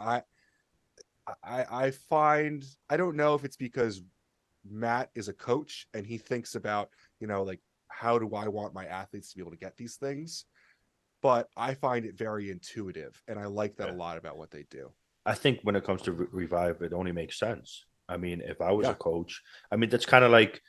I find, I don't know if it's because Matt is a coach and he thinks about, like, how do I want my athletes to be able to get these things? But I find it very intuitive and I like that a Yeah. lot about what they do. I think when it comes to revive, it only makes sense. I mean, if I was a Yeah. coach, I mean, that's kind of like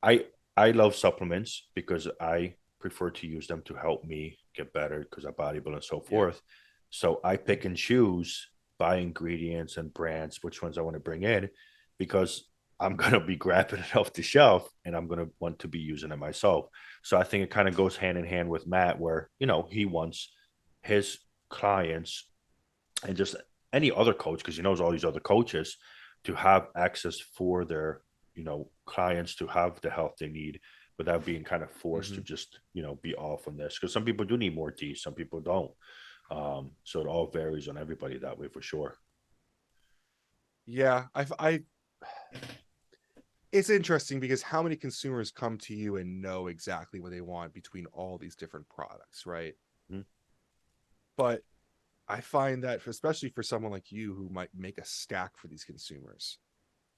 I I love supplements because I prefer to use them to help me get better because I bodybuild and so Yeah. forth. So I pick and choose by ingredients and brands which ones I want to bring in because I'm gonna be grabbing it off the shelf and I'm gonna want to be using it myself. So I think it kind of goes hand in hand with Matt, where he wants his clients and just any other coach, because he knows all these other coaches, to have access for their clients to have the health they need without being kind of forced to Hmm. just be off on this, because some people do need more D, some people don't. So it all varies on everybody that way for sure. Yeah. It's interesting because how many consumers come to you and know exactly what they want between all these different products, right? Mhm. But I find that especially for someone like you who might make a stack for these consumers,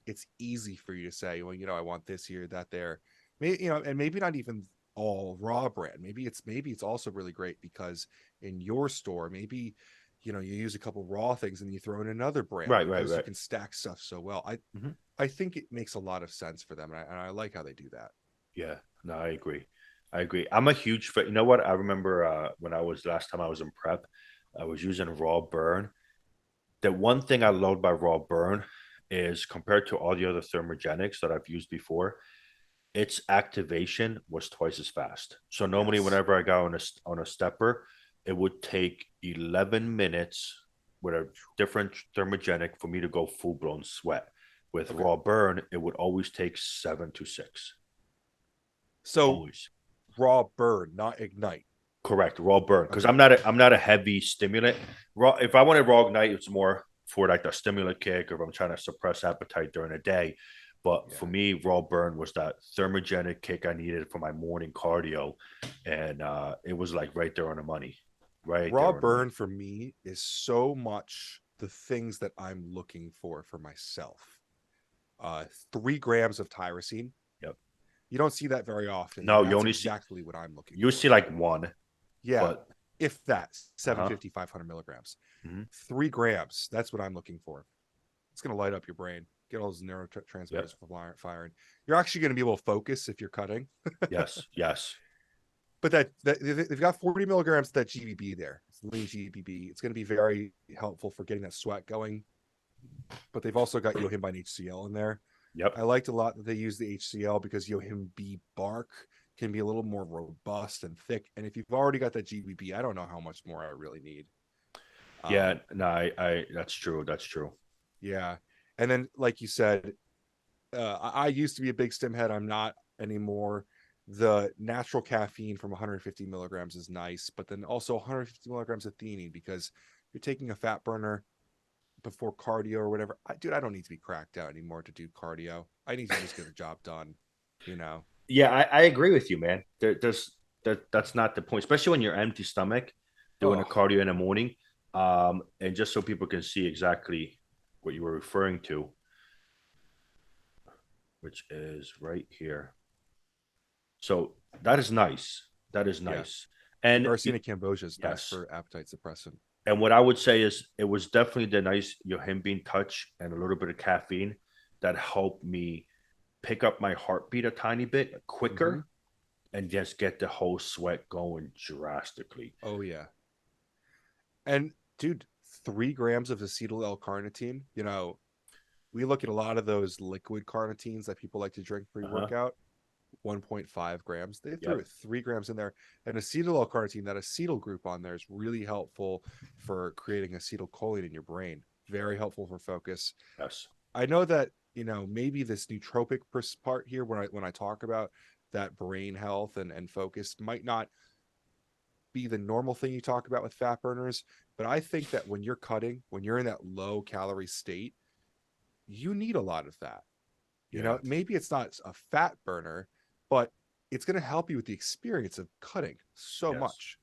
it's easy for you to say, well, I want this here, that there. Maybe, and maybe not even all raw brand. Maybe it's also really great because in your store, maybe you use a couple raw things and you throw in another brand Right, right, because you right. can stack stuff so well. I Hmm. I think it makes a lot of sense for them, and I like how they do that. Yeah, no, I agree. I agree. I'm a huge fan. You know what? I remember when I was last time I was in prep, I was using raw burn. The one thing I love by raw burn is compared to all the other thermogenics that I've used before, its activation was twice as fast. So normally, Yes. whenever I got on a stepper, it would take 11 minutes with a different thermogenic for me to go full blown sweat. With Okay. raw burn, it would always take 7 to 6. So Always. raw burn, not ignite. Correct, raw burn. Because Okay. I'm not a heavy stimulant. Raw. If I wanted raw ignite, it's more for like the stimulant kick, or if I'm trying to suppress appetite during the day. But for Yeah. me, raw burn was that thermogenic kick I needed for my morning cardio, and it was like right there on the money, right Raw there on the money. burn for me is so much the things that I'm looking for myself. 3 grams of tyrosine. Yep. You don't see that very often, and No, you that's only see exactly what I'm looking you see for. like one, Yeah, but if that uh huh. 750, 500 milligrams, Hmm. 3 grams. That's what I'm looking for. It's going to light up your brain, get all those Yep. neurotransmitters firing. You're actually going to be able to focus if you're cutting. Yes. Yes. But that they've got 40 milligrams of that GBB there. It's lean GBB. It's going to be very helpful for getting that sweat going. But they've also got Yohimbine HCl in there. Yep. I liked a lot that they use the HCl because Yohimbe bark can be a little more robust and thick. And if you've already got that GBB, I don't know how much more I really need. Yeah. Um, No, I that's true. That's true. yeah. And then, like you said, I used to be a big stim head. I'm not anymore. The natural caffeine from 150 milligrams is nice, but then also 150 milligrams of theanine because you're taking a fat burner before cardio or whatever. Dude, I don't need to be cracked out anymore to do cardio. I need to just get the job done, you know? Yeah, I agree with you, man. That's not the point, especially when you're empty stomach doing a Oh, cardio in the morning. And just so people can see exactly what you were referring to, which is right here. So that is nice. That is yeah. nice. The And Garcinia cambogia is nice yes, for appetite suppressant. and what I would say is it was definitely the nice yohimbine touch and a little bit of caffeine that helped me pick up my heartbeat a tiny bit Mm-hmm. quicker and just get the whole sweat going drastically. Oh, yeah. And dude, 3 grams of acetyl L-carnitine, we look at a lot of those liquid carnitines that people like to drink Uh-huh. pre-workout. 1.5 grams. They threw Yep. it 3 grams in there. And acetyl L-carnitine, that acetyl group on there is really helpful for creating acetylcholine in your brain. Very helpful for focus. Yes. I know that maybe this nootropic part here when I talk about that brain health and focus might not be the normal thing you talk about with fat burners, but I think that when you're cutting, when you're in that low calorie state, you need a lot of that. Yeah. Maybe it's not a fat burner, but it's going to help you with the experience of cutting so Yes. much.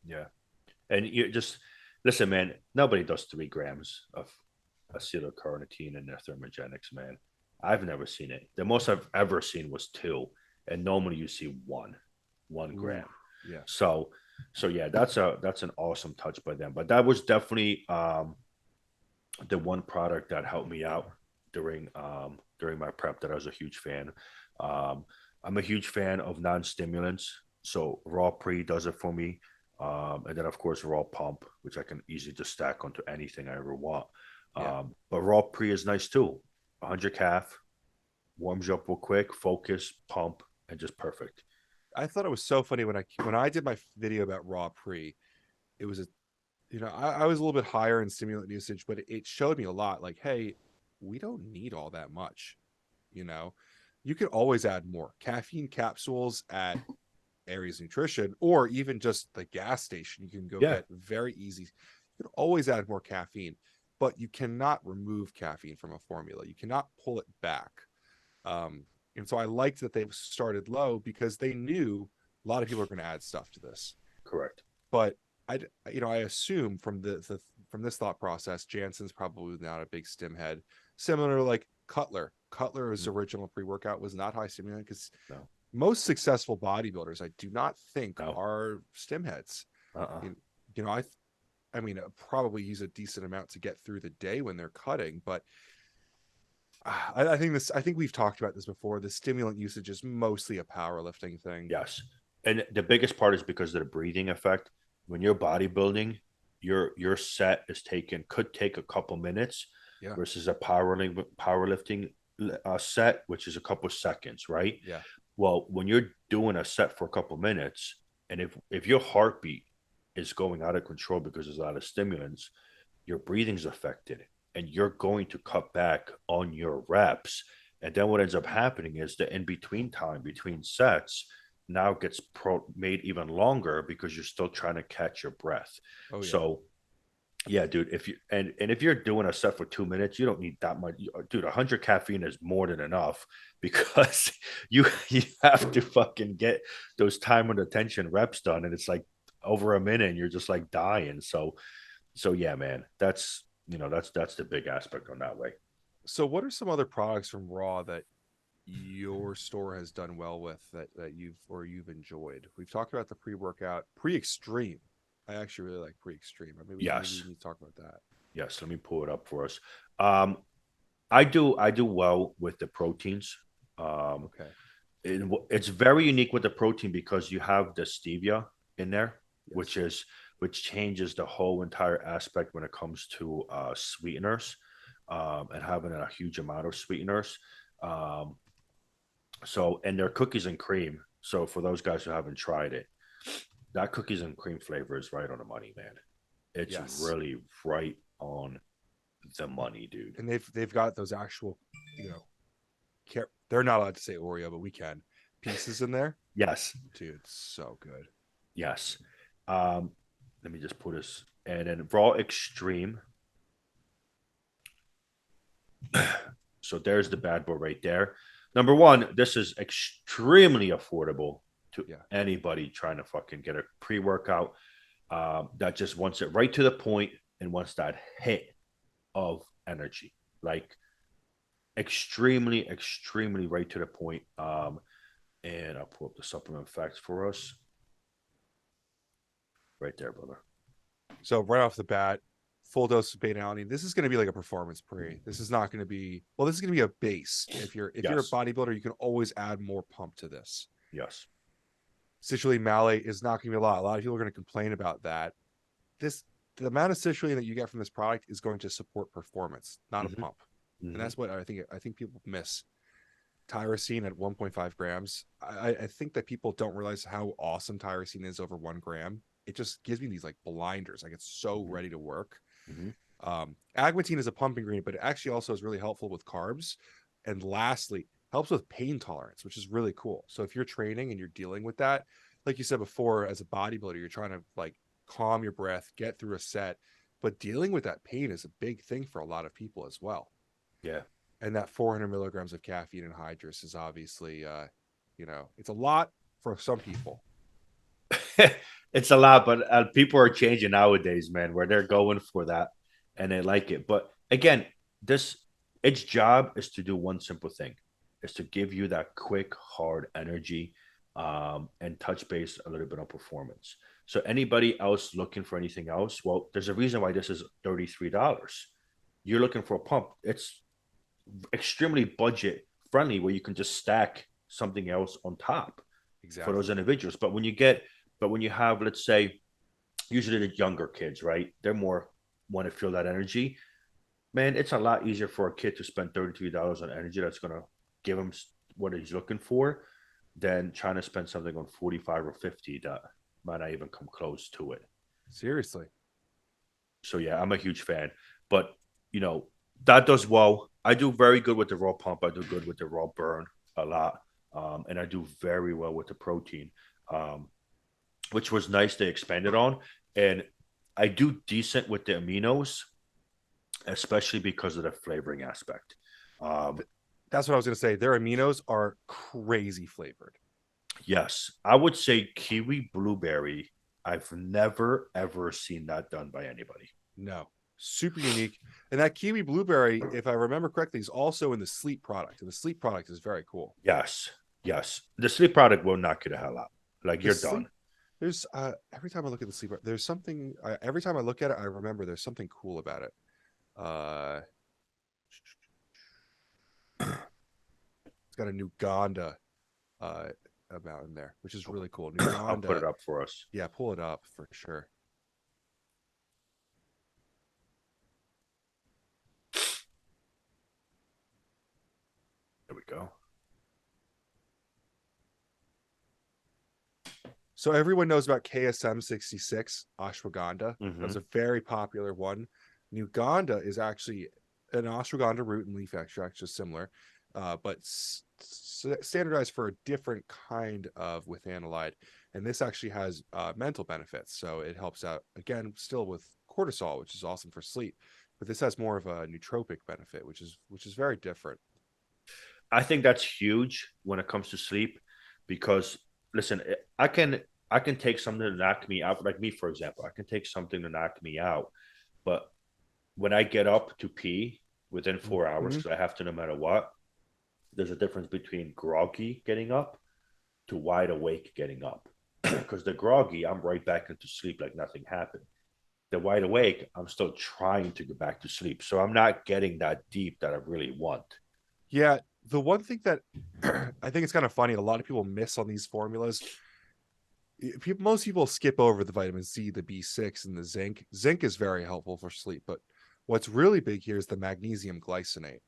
Yeah. And you just listen, man. Nobody does 3 grams of acetylcarnitine in their thermogenics, man. I've never seen it. The most I've ever seen was two, and normally you see one Ooh, gram. yeah, So, so yeah, that's an awesome touch by them. But that was definitely the one product that helped me out during my prep that I was a huge fan. Um, I'm a huge fan of non-stimulants, so raw pre does it for me. And then of course raw pump, which I can easily just stack onto anything I ever want. yeah. But raw pre is nice too. 100 calf warms you up real quick, focus, pump, and just perfect. I thought it was so funny when I did my video about raw pre. It was a I was a little bit higher in stimulant usage, but it showed me a lot. Like, hey, we don't need all that much. You know, you can always add more caffeine capsules at Aries Nutrition, or even just the gas station. You can go Yeah, get very easy. You can always add more caffeine, but you cannot remove caffeine from a formula. You cannot pull it back. Um, and so I liked that they started low because they knew a lot of people are going to add stuff to this. correct. But I assume from from this thought process, Jansen's probably not a big stim head. Similar to like Cutler. Cutler's Mm, original pre-workout was not high stimulant because no, most successful bodybuilders, I do not think, no, are stim heads. uh-uh. You, you know, I mean, probably use a decent amount to get through the day when they're cutting, but I think this. I think we've talked about this before. The stimulant usage is mostly a powerlifting thing. Yes. And the biggest part is because of the breathing effect. When you're bodybuilding, your set is taken could take a couple minutes Yeah, versus a powerlifting set, which is a couple seconds, right? yeah. Well, when you're doing a set for a couple minutes, and if your heartbeat is going out of control because there's a lot of stimulants, your breathing's affected, and you're going to cut back on your reps. And then what ends up happening is the in between time between sets now gets made even longer because you're still trying to catch your breath. Oh yeah. So yeah, dude. If you and if you're doing a set for 2 minutes, you don't need that much. Dude, 100 caffeine is more than enough because you have to fucking get those time and attention reps done, and it's like over a minute, and you're just like dying. So yeah, man. That's the big aspect on that way. So, what are some other products from Raw that your store has done well with that you've enjoyed? We've talked about the pre-workout, pre-extreme. I actually really like pre-extreme. Maybe we Yes, need to talk about that. yes. Let me pull it up for us. Um, I do well with the proteins. Um, Okay. it's very unique with the protein because you have the stevia in there, which Yes. is which changes the whole entire aspect when it comes to sweeteners, and having a huge amount of sweeteners. Um, so and they're cookies and cream. So for those guys who haven't tried it, that cookies and cream flavor is right on the money, man. It's Yes. really right on the money, dude. And they've got those actual, you know, they're not allowed to say Oreo, but we can. Pieces in there. Yes, Dude, so good. yes. Um, Let me just put this and then raw extreme. So there's the bad boy right there. Number one, this is extremely affordable to Yeah. anybody trying to fucking get a pre workout, that just wants it right to the point and wants that hit of energy. Like extremely, extremely right to the point. And I'll pull up the supplement facts for us right there, brother. So right off the bat, full dose of beta alanine. This is going to be like a performance pre. This is not going to be well. This is going to be a base. If you're a Yes, bodybuilder, you can always add more pump to this. yes. Citrulline malate is not going to be a lot. A lot of people are going to complain about that. This the amount of citrulline that you get from this product is going to support performance, not a Mm-hmm, pump. And mm-hmm, that's what I think people miss. Tyrosine at 1.5 grams. I think that people don't realize how awesome tyrosine is over 1 gram. It just gives me these like blinders. I get so mm-hmm, ready to work. mm-hmm. Agmatine is a pump ingredient, but it actually also is really helpful with carbs. And lastly, helps with pain tolerance, which is really cool. So if you're training and you're dealing with that, like you said before, as a bodybuilder, you're trying to like calm your breath, get through a set, but dealing with that pain is a big thing for a lot of people as well. Yeah. And that 400 milligrams of caffeine anhydrous is obviously, it's a lot for some people. It's a lot, but people are changing nowadays, man, where they're going for that and they like it. But again, this its job is to do one simple thing, is to give you that quick, hard energy, and touch base a little bit on performance. So anybody else looking for anything else, well, there's a reason why this is $33. You're looking for a pump. It's extremely budget friendly where you can just stack something else on top for those Exactly. individuals. But when you have, let's say, usually the younger kids, right? They're more want to feel that energy. Man, it's a lot easier for a kid to spend $33 on energy that's gonna give him what he's looking for than trying to spend something on 45 or 50 that might not even come close to it. Seriously. So yeah, I'm a huge fan. But you know, that does well. I do very good with the raw pump. I do good with the raw burn a lot. And I do very well with the protein. Um, which was nice they expanded on. And I do decent with the aminos, especially because of the flavoring aspect. Um, That's what I was going to say. Their aminos are crazy flavored. yes, I would say kiwi blueberry. I've never ever seen that done by anybody. No, super unique. And that kiwi blueberry, if I remember correctly, is also in the sleep product. And the sleep product is very cool. Yes, yes. The sleep product will knock you the hell out. Like The you're done. sleep, there's every time I look at the sleep, there's something. Every time I look at it, I remember there's something cool about it. Uh, it's got a Uganda uh about in there, which is really cool. I'll put it Uganda, up for us. yeah, pull it up for sure. There we go. So everyone knows about KSM 66 ashwagandha. That Mm-hmm. was a very popular one. Uganda is actually an ashwagandha root and leaf extract, just similar, but standardized for a different kind of withanolide. And this actually has mental benefits. So it helps out, again, still with cortisol, which is awesome for sleep. But this has more of a nootropic benefit, which is very different. I think that's huge when it comes to sleep because listen, I can take something to knock me out. Like me, for example, I can take something to knock me out, but when I get up to pee within 4 hours, Mm-hmm. because I have to no matter what, there's a difference between groggy getting up to wide awake getting up. Because the groggy, I'm right back into sleep like nothing happened. The wide awake, I'm still trying to go back to sleep. So I'm not getting that deep that I really want. Yeah, the one thing that I think it's kind of funny, a lot of people miss on these formulas. Most people skip over the vitamin C, the B6, and the zinc. Zinc is very helpful for sleep, but what's really big here is the magnesium glycinate.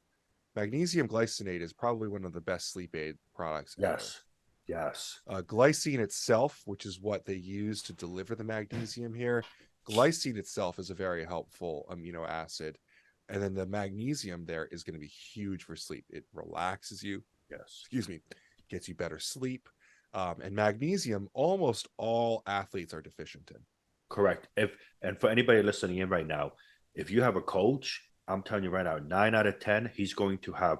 Magnesium glycinate is probably one of the best sleep aid products ever. Yes. Yes. Glycine itself, which is what they use to deliver the magnesium here, glycine itself is a very helpful amino acid. And then the magnesium there is going to be huge for sleep. It relaxes you, Yes. excuse me, gets you better sleep. And magnesium, almost all athletes are deficient in. Correct. If and for anybody listening in right now, if you have a coach, I'm telling you right now, 9 out of 10, he's going to have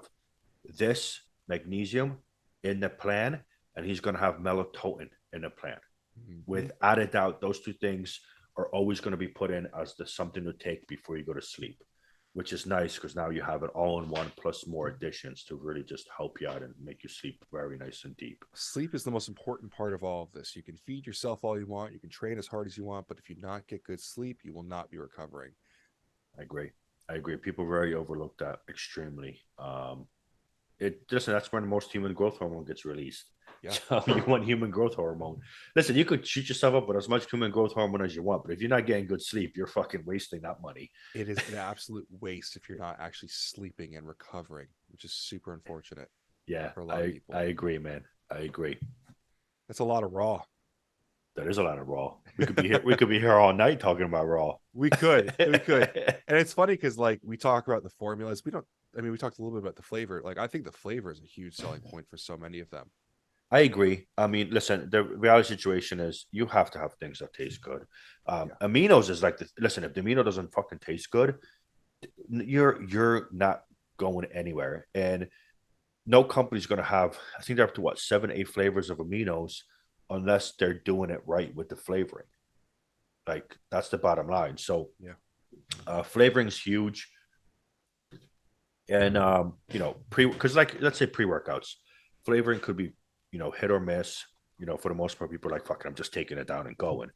this magnesium in the plan, and he's going to have melatonin in the plan. Mm-hmm. Without a doubt, those two things are always going to be put in as the something to take before you go to sleep, which is nice because now you have it all in one plus more additions to really just help you out and make you sleep very nice and deep. Sleep is the most important part of all of this. You can feed yourself all you want, you can train as hard as you want, but if you not get good sleep, you will not be recovering. I agree. I agree. People very overlook that extremely. Listen, that's when most human growth hormone gets released. Yeah, So you want human growth hormone. Listen, you could shoot yourself up with as much human growth hormone as you want, but if you're not getting good sleep, you're fucking wasting that money. it is an absolute waste if you're not actually sleeping and recovering, which is super unfortunate Yeah, for a lot of I people. agree, man. I agree. That's a lot of raw. That is a lot of raw. We could be here. We could be here all night talking about raw. We could. And it's funny because like we talk about the formulas. We don't, I mean, we talked a little bit about the flavor. Like I think the flavor is a huge selling point for so many of them. I agree. I mean, listen, the reality situation is you have to have things that taste good. Yeah. Aminos is like listen, if the amino doesn't fucking taste good, you're not going anywhere. And no company's gonna have, I think they're up to what, 7, 8 flavors of aminos unless they're doing it right with the flavoring. Like that's the bottom line. So Yeah. flavoring's huge. And pre because like let's say pre-workouts, flavoring could be, hit or miss. For the most part, people are like, fuck it, I'm just taking it down and going.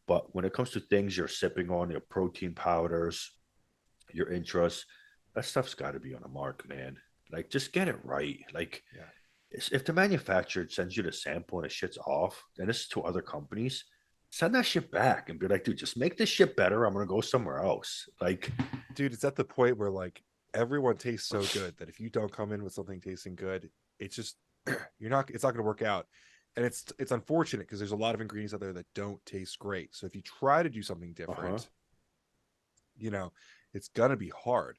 But when it comes to things you're sipping on, your protein powders, your intros, that stuff's got to be on the mark, man. Like, just get it right. Like, Yeah. if the manufacturer sends you the sample and it shit's off, and this is to other companies, send that shit back and be like, dude, just make this shit better. I'm gonna go somewhere else. Like, Dude, it's at the point where like everyone tastes so good that if you don't come in with something tasting good, it's just it's not going to work out. And it's unfortunate because there's a lot of ingredients out there that don't taste great. So if you try to do something uh huh, different, you know, it's going to be hard.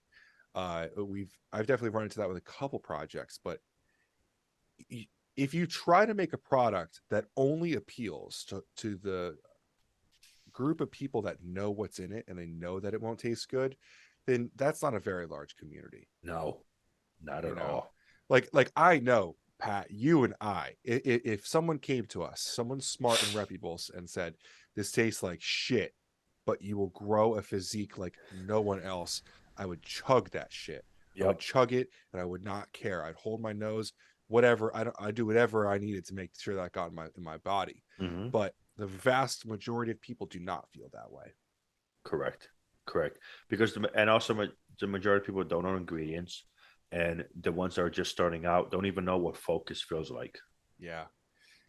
I've definitely run into that with a couple projects, but if you try to make a product that only appeals to the group of people that know what's in it and they know that it won't taste good, then that's not a very large community. no, not You at know, all. like I know, Pat, you and if someone came to us, someone smart and reputable, and said this tastes like shit, but you will grow a physique like no one else, I would chug that shit. I would Yep. chug it and I would not care. I'd hold my nose, whatever. I do whatever I needed to make sure that got in my body. Hmm. But the vast majority of people do not feel that way. Correct. Correct. Because and also the majority of people don't know ingredients, and the ones that are just starting out don't even know what focus feels like. Yeah.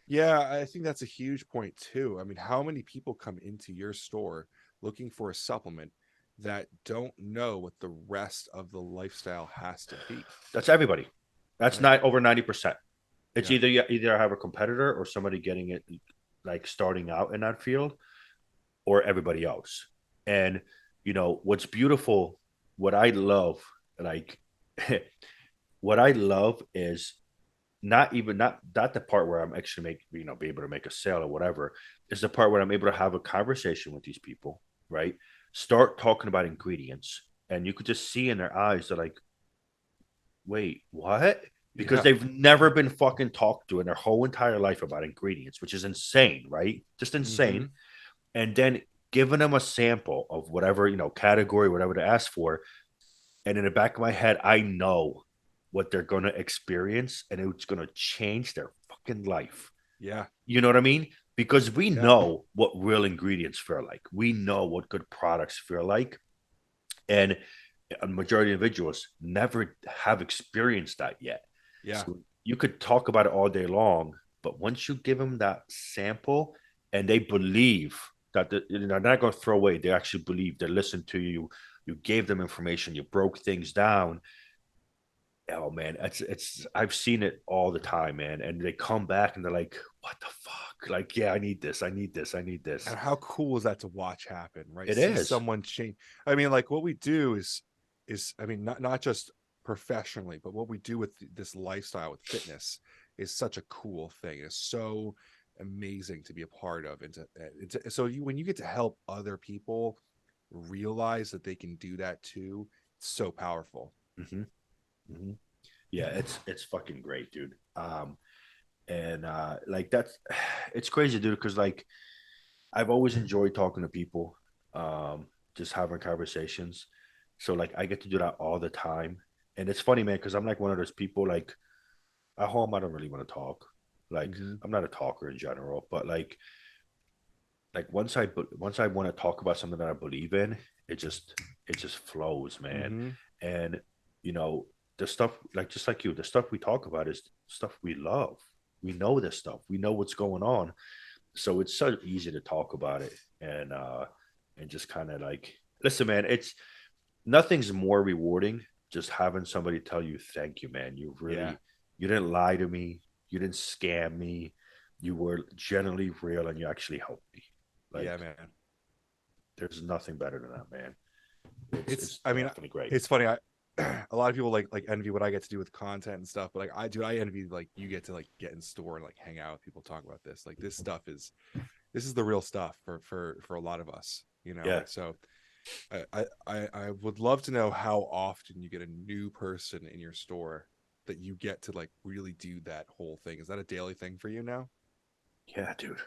Yeah, I think that's a huge point too. I mean, how many people come into your store looking for a supplement that don't know what the rest of the lifestyle has to be? That's everybody. That's Right. not over 90%. It's Yeah. either I have a competitor or somebody getting it, like starting out in that field, or everybody else. And what's beautiful, what I love, like what I love is not the part where I'm actually be able to make a sale or whatever. Is the part where I'm able to have a conversation with these people, right? Start talking about ingredients, and you could just see in their eyes they're like, wait, what? Because Yeah. they've never been fucking talked to in their whole entire life about ingredients, which is insane, right? Just Mm-hmm. insane. And then giving them a sample of whatever, category, whatever to ask for. And in the back of my head, I know what they're going to experience and it's going to change their fucking life. Yeah. You know what I mean? Because we Yeah. know what real ingredients feel like. We know what good products feel like. And a majority of individuals never have experienced that yet. Yeah. So you could talk about it all day long, but once you give them that sample and they believe that they're not going to throw away, they actually believe, they listen to you, you gave them information, you broke things down. Oh man, it's I've seen it all the time, man. And they come back and they're like, "What the fuck? Like, yeah, I need this, I need this, I need this." And how cool is that to watch happen, right? It See is. someone change. I mean, like what we do is I mean, not just professionally, but what we do with this lifestyle with fitness is such a cool thing. It's so amazing to be a part of, so when you get to help other people realize that they can do that too, it's so powerful. Hmm. Hmm. Yeah, it's fucking great, dude. And like that's it's crazy, dude, because like I've always enjoyed talking to people, just having conversations. So like I get to do that all the time. And it's funny, man, because I'm like one of those people like at home I don't really want to talk. Like Mm-hmm. I'm not a talker in general, but like once I want to talk about something that I believe in, it just flows, man. Mm-hmm. And you know, the stuff like just like you, the stuff we talk about is stuff we love. We know this stuff. We know what's going on. So it's so easy to talk about it and just kind of like listen, man, it's nothing's more rewarding just having somebody tell you thank you, man. Yeah. You didn't lie to me, you didn't scam me, you were generally real and you actually helped me. Yeah, Like man. there's nothing better than that, man. it's It's it's I mean, definitely great. it's funny. I a lot of people like envy what I get to do with content and stuff, but like I envy like you get to like get in store and like hang out with people, talk about this. Like this is the real stuff for a lot of us, you know. Yeah. Like so I would love to know how often you get a new person in your store that you get to like really do that whole thing. Is that a daily thing for you now? Yeah, dude.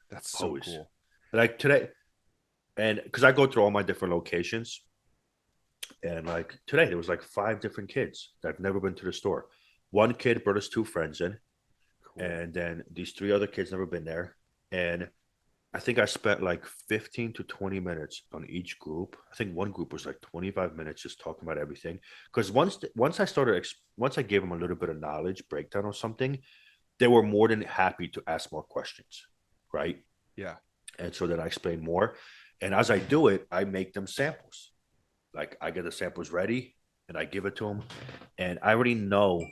That's so Always. cool. Like today, and because I go through all my different locations, And like today, there was like 5 different kids that have never been to the store. One kid brought his 2 friends in, Cool. and then these 3 other kids never been there. And I think I spent like 15 to 20 minutes on each group. I think one group was like 25 minutes just talking about everything. Because once I gave them a little bit of knowledge breakdown or something, they were more than happy to ask more questions, right? Yeah. And so then I explain more. And as I do it, I make them samples. Like I get the samples ready and I give it to them. And I already know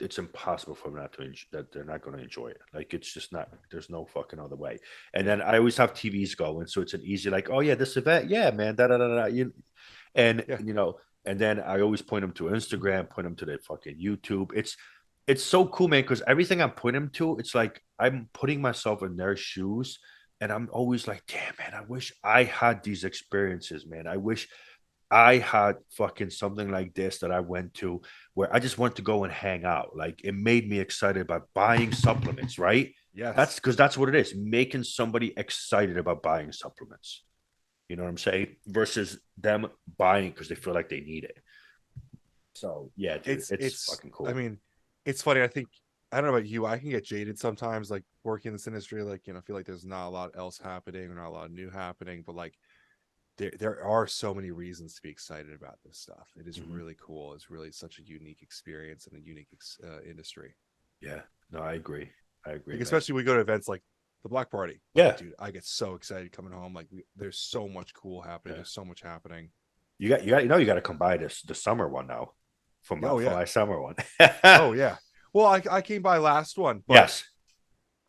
it's impossible for them not to that they're not going to enjoy it. Like it's just not. There's no fucking other way. And Yeah. then I always have TVs going, so it's an easy like, oh yeah, this event, yeah, man, da da da da. And Yeah. and then I always point them to Instagram, point them to the fucking YouTube. It's so cool, man, because everything I'm putting them to, it's like I'm putting myself in their shoes, and I'm always like, damn, man, I wish I had these experiences, man. I wish I had fucking something like this that I went to where I just wanted to go and hang out. Like it made me excited about buying supplements, right? That's Yes. because that's what it is, making somebody excited about buying supplements. You know what I'm saying? Versus them buying because they feel like they need it. So yeah, dude, it's It's fucking I cool. mean, it's funny. I think I don't know about you. I can get jaded sometimes, like working in this industry, like, I feel like there's not a lot else happening or not a lot new happening, but like there are so many reasons to be excited about this stuff. It is Mhm. really cool. It's really such a unique experience and a unique industry. Yeah, no, I agree. I agree, Like man. especially we go to events like the Black Party. Like, Yeah, dude, I get so excited coming home. Like, there's so much cool happening. yeah. There's so much happening. You got to come by this the summer one now, Oh for yeah. my summer one. Oh yeah. Well, I came by last one, Yes,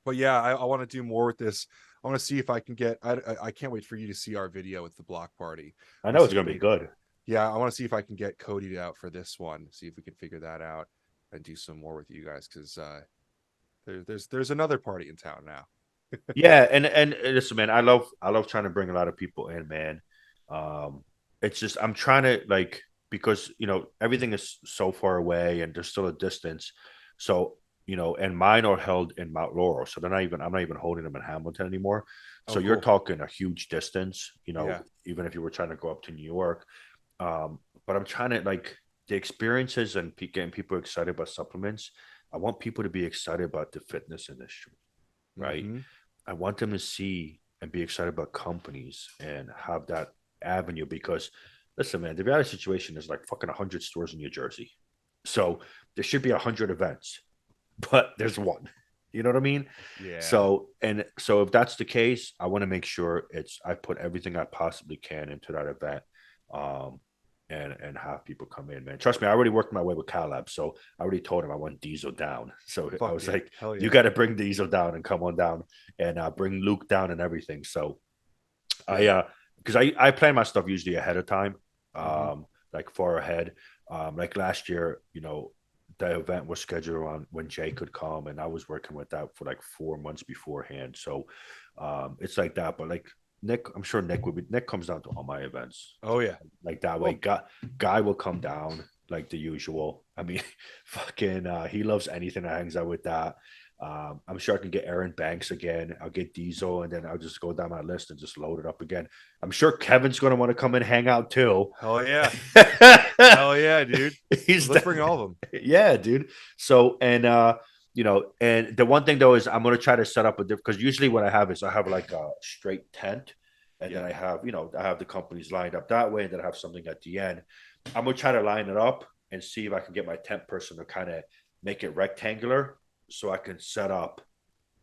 but yeah, I want to do more with this. I want to see if I can get. I can't wait for you to see our video with the block party. I I want know to it's see if gonna be maybe. good. Yeah, I want to see if I can get Cody out for this one. See if we can figure that out and do some more with you guys because there's another party in town now. Yeah, and listen, man, I love trying to bring a lot of people in, man. Um, it's just I'm trying to like because everything is so far away and there's still a distance. So and mine are held in Mount Laurel, so I'm not even holding them in Hamilton anymore. So Oh, you're cool. talking a huge distance, Yeah. even if you were trying to go up to New York. But I'm trying to like the experiences and getting people excited about supplements. I want people to be excited about the fitness industry, right? Mm-hmm. I want them to see and be excited about companies and have that avenue because listen, man, the reality situation is like fucking 100 stores in New Jersey. So there should be 100 events, but there's one. You know what I mean? Yeah. So if that's the case, I want to make sure I put everything I possibly can into that event. Um, and have people come in, man. Trust me, I already worked my way with Calab, so I already told him I want Diesel down. So I Fuck was yeah. like, Hell "You yeah. got to bring Diesel down and come on down, and bring Luke down and everything." So I, Yeah. because I plan my stuff usually ahead of time, Mm-hmm. like far ahead. Like last year, the event was scheduled around when Jay could come, and I was working with that for like 4 months beforehand. So, it's like that. But like Nick, I'm sure Nick comes down to all my events. Oh yeah. Like that way, Well, guy will come down like the usual. I mean, fucking, he loves anything that hangs out with that. I'm sure I can get Aaron Banks again. I'll get Diesel, and then I'll just go down my list and just load it up again. I'm sure Kevin's going to want to come and hang out too. hell yeah. Hell yeah, dude. He's Let's bring all of them. yeah, dude. So and the one thing though is I'm gonna try to set up a different because usually what I have is I have like a straight tent, and then Yeah. I have the companies lined up that way, and then I have something at the end. I'm gonna try to line it up and see if I can get my tent person to kind of make it rectangular so I can set up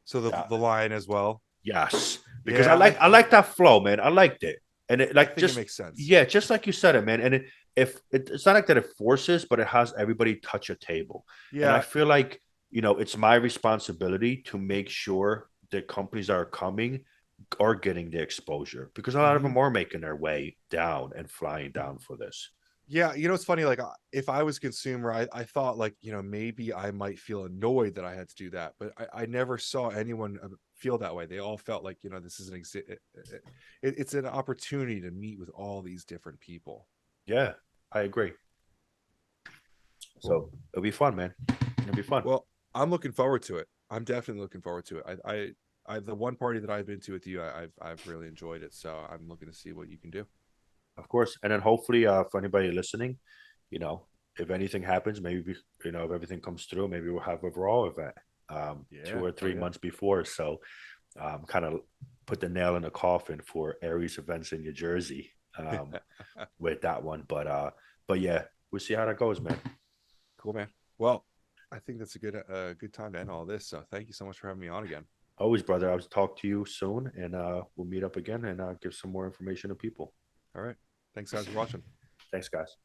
So that. the line as well. Yes, because Yeah, I like that flow, man. I liked it, and it I like think it just makes sense. yeah, just like you said it, man. And it's not like that it forces, but it has everybody touch a table, and I Yeah. feel like it's my responsibility to make sure the companies that are coming are getting the exposure because a lot of Mm-hmm. them are making their way down and flying down for this. Yeah, it's funny. Like, if I was a consumer, I thought like, maybe I might feel annoyed that I had to do that, but I never saw anyone feel that way. They all felt like, this is it's an opportunity to meet with all these different people. Yeah, I agree. Cool. So it'll be fun, man. It'll be fun. Well, I'm looking forward to it. I'm definitely looking forward to it. The one party that I've been to with you, I've really enjoyed it. So I'm looking to see what you can do. of course. And then hopefully, for anybody listening, you know, if anything happens, maybe if everything comes through, maybe we'll have a Raw event, two Yeah. or Oh three yeah. months before. So, kind of put the nail in the coffin for Aries events in New Jersey, with that one. But yeah, we'll see how that goes, man. Cool, man. Well, I think that's a good time to end all this. So thank you so much for having me on again. Always, brother. I'll talk to you soon, and we'll meet up again and give some more information to people. All right. Thanks, guys, for watching. Thanks, guys.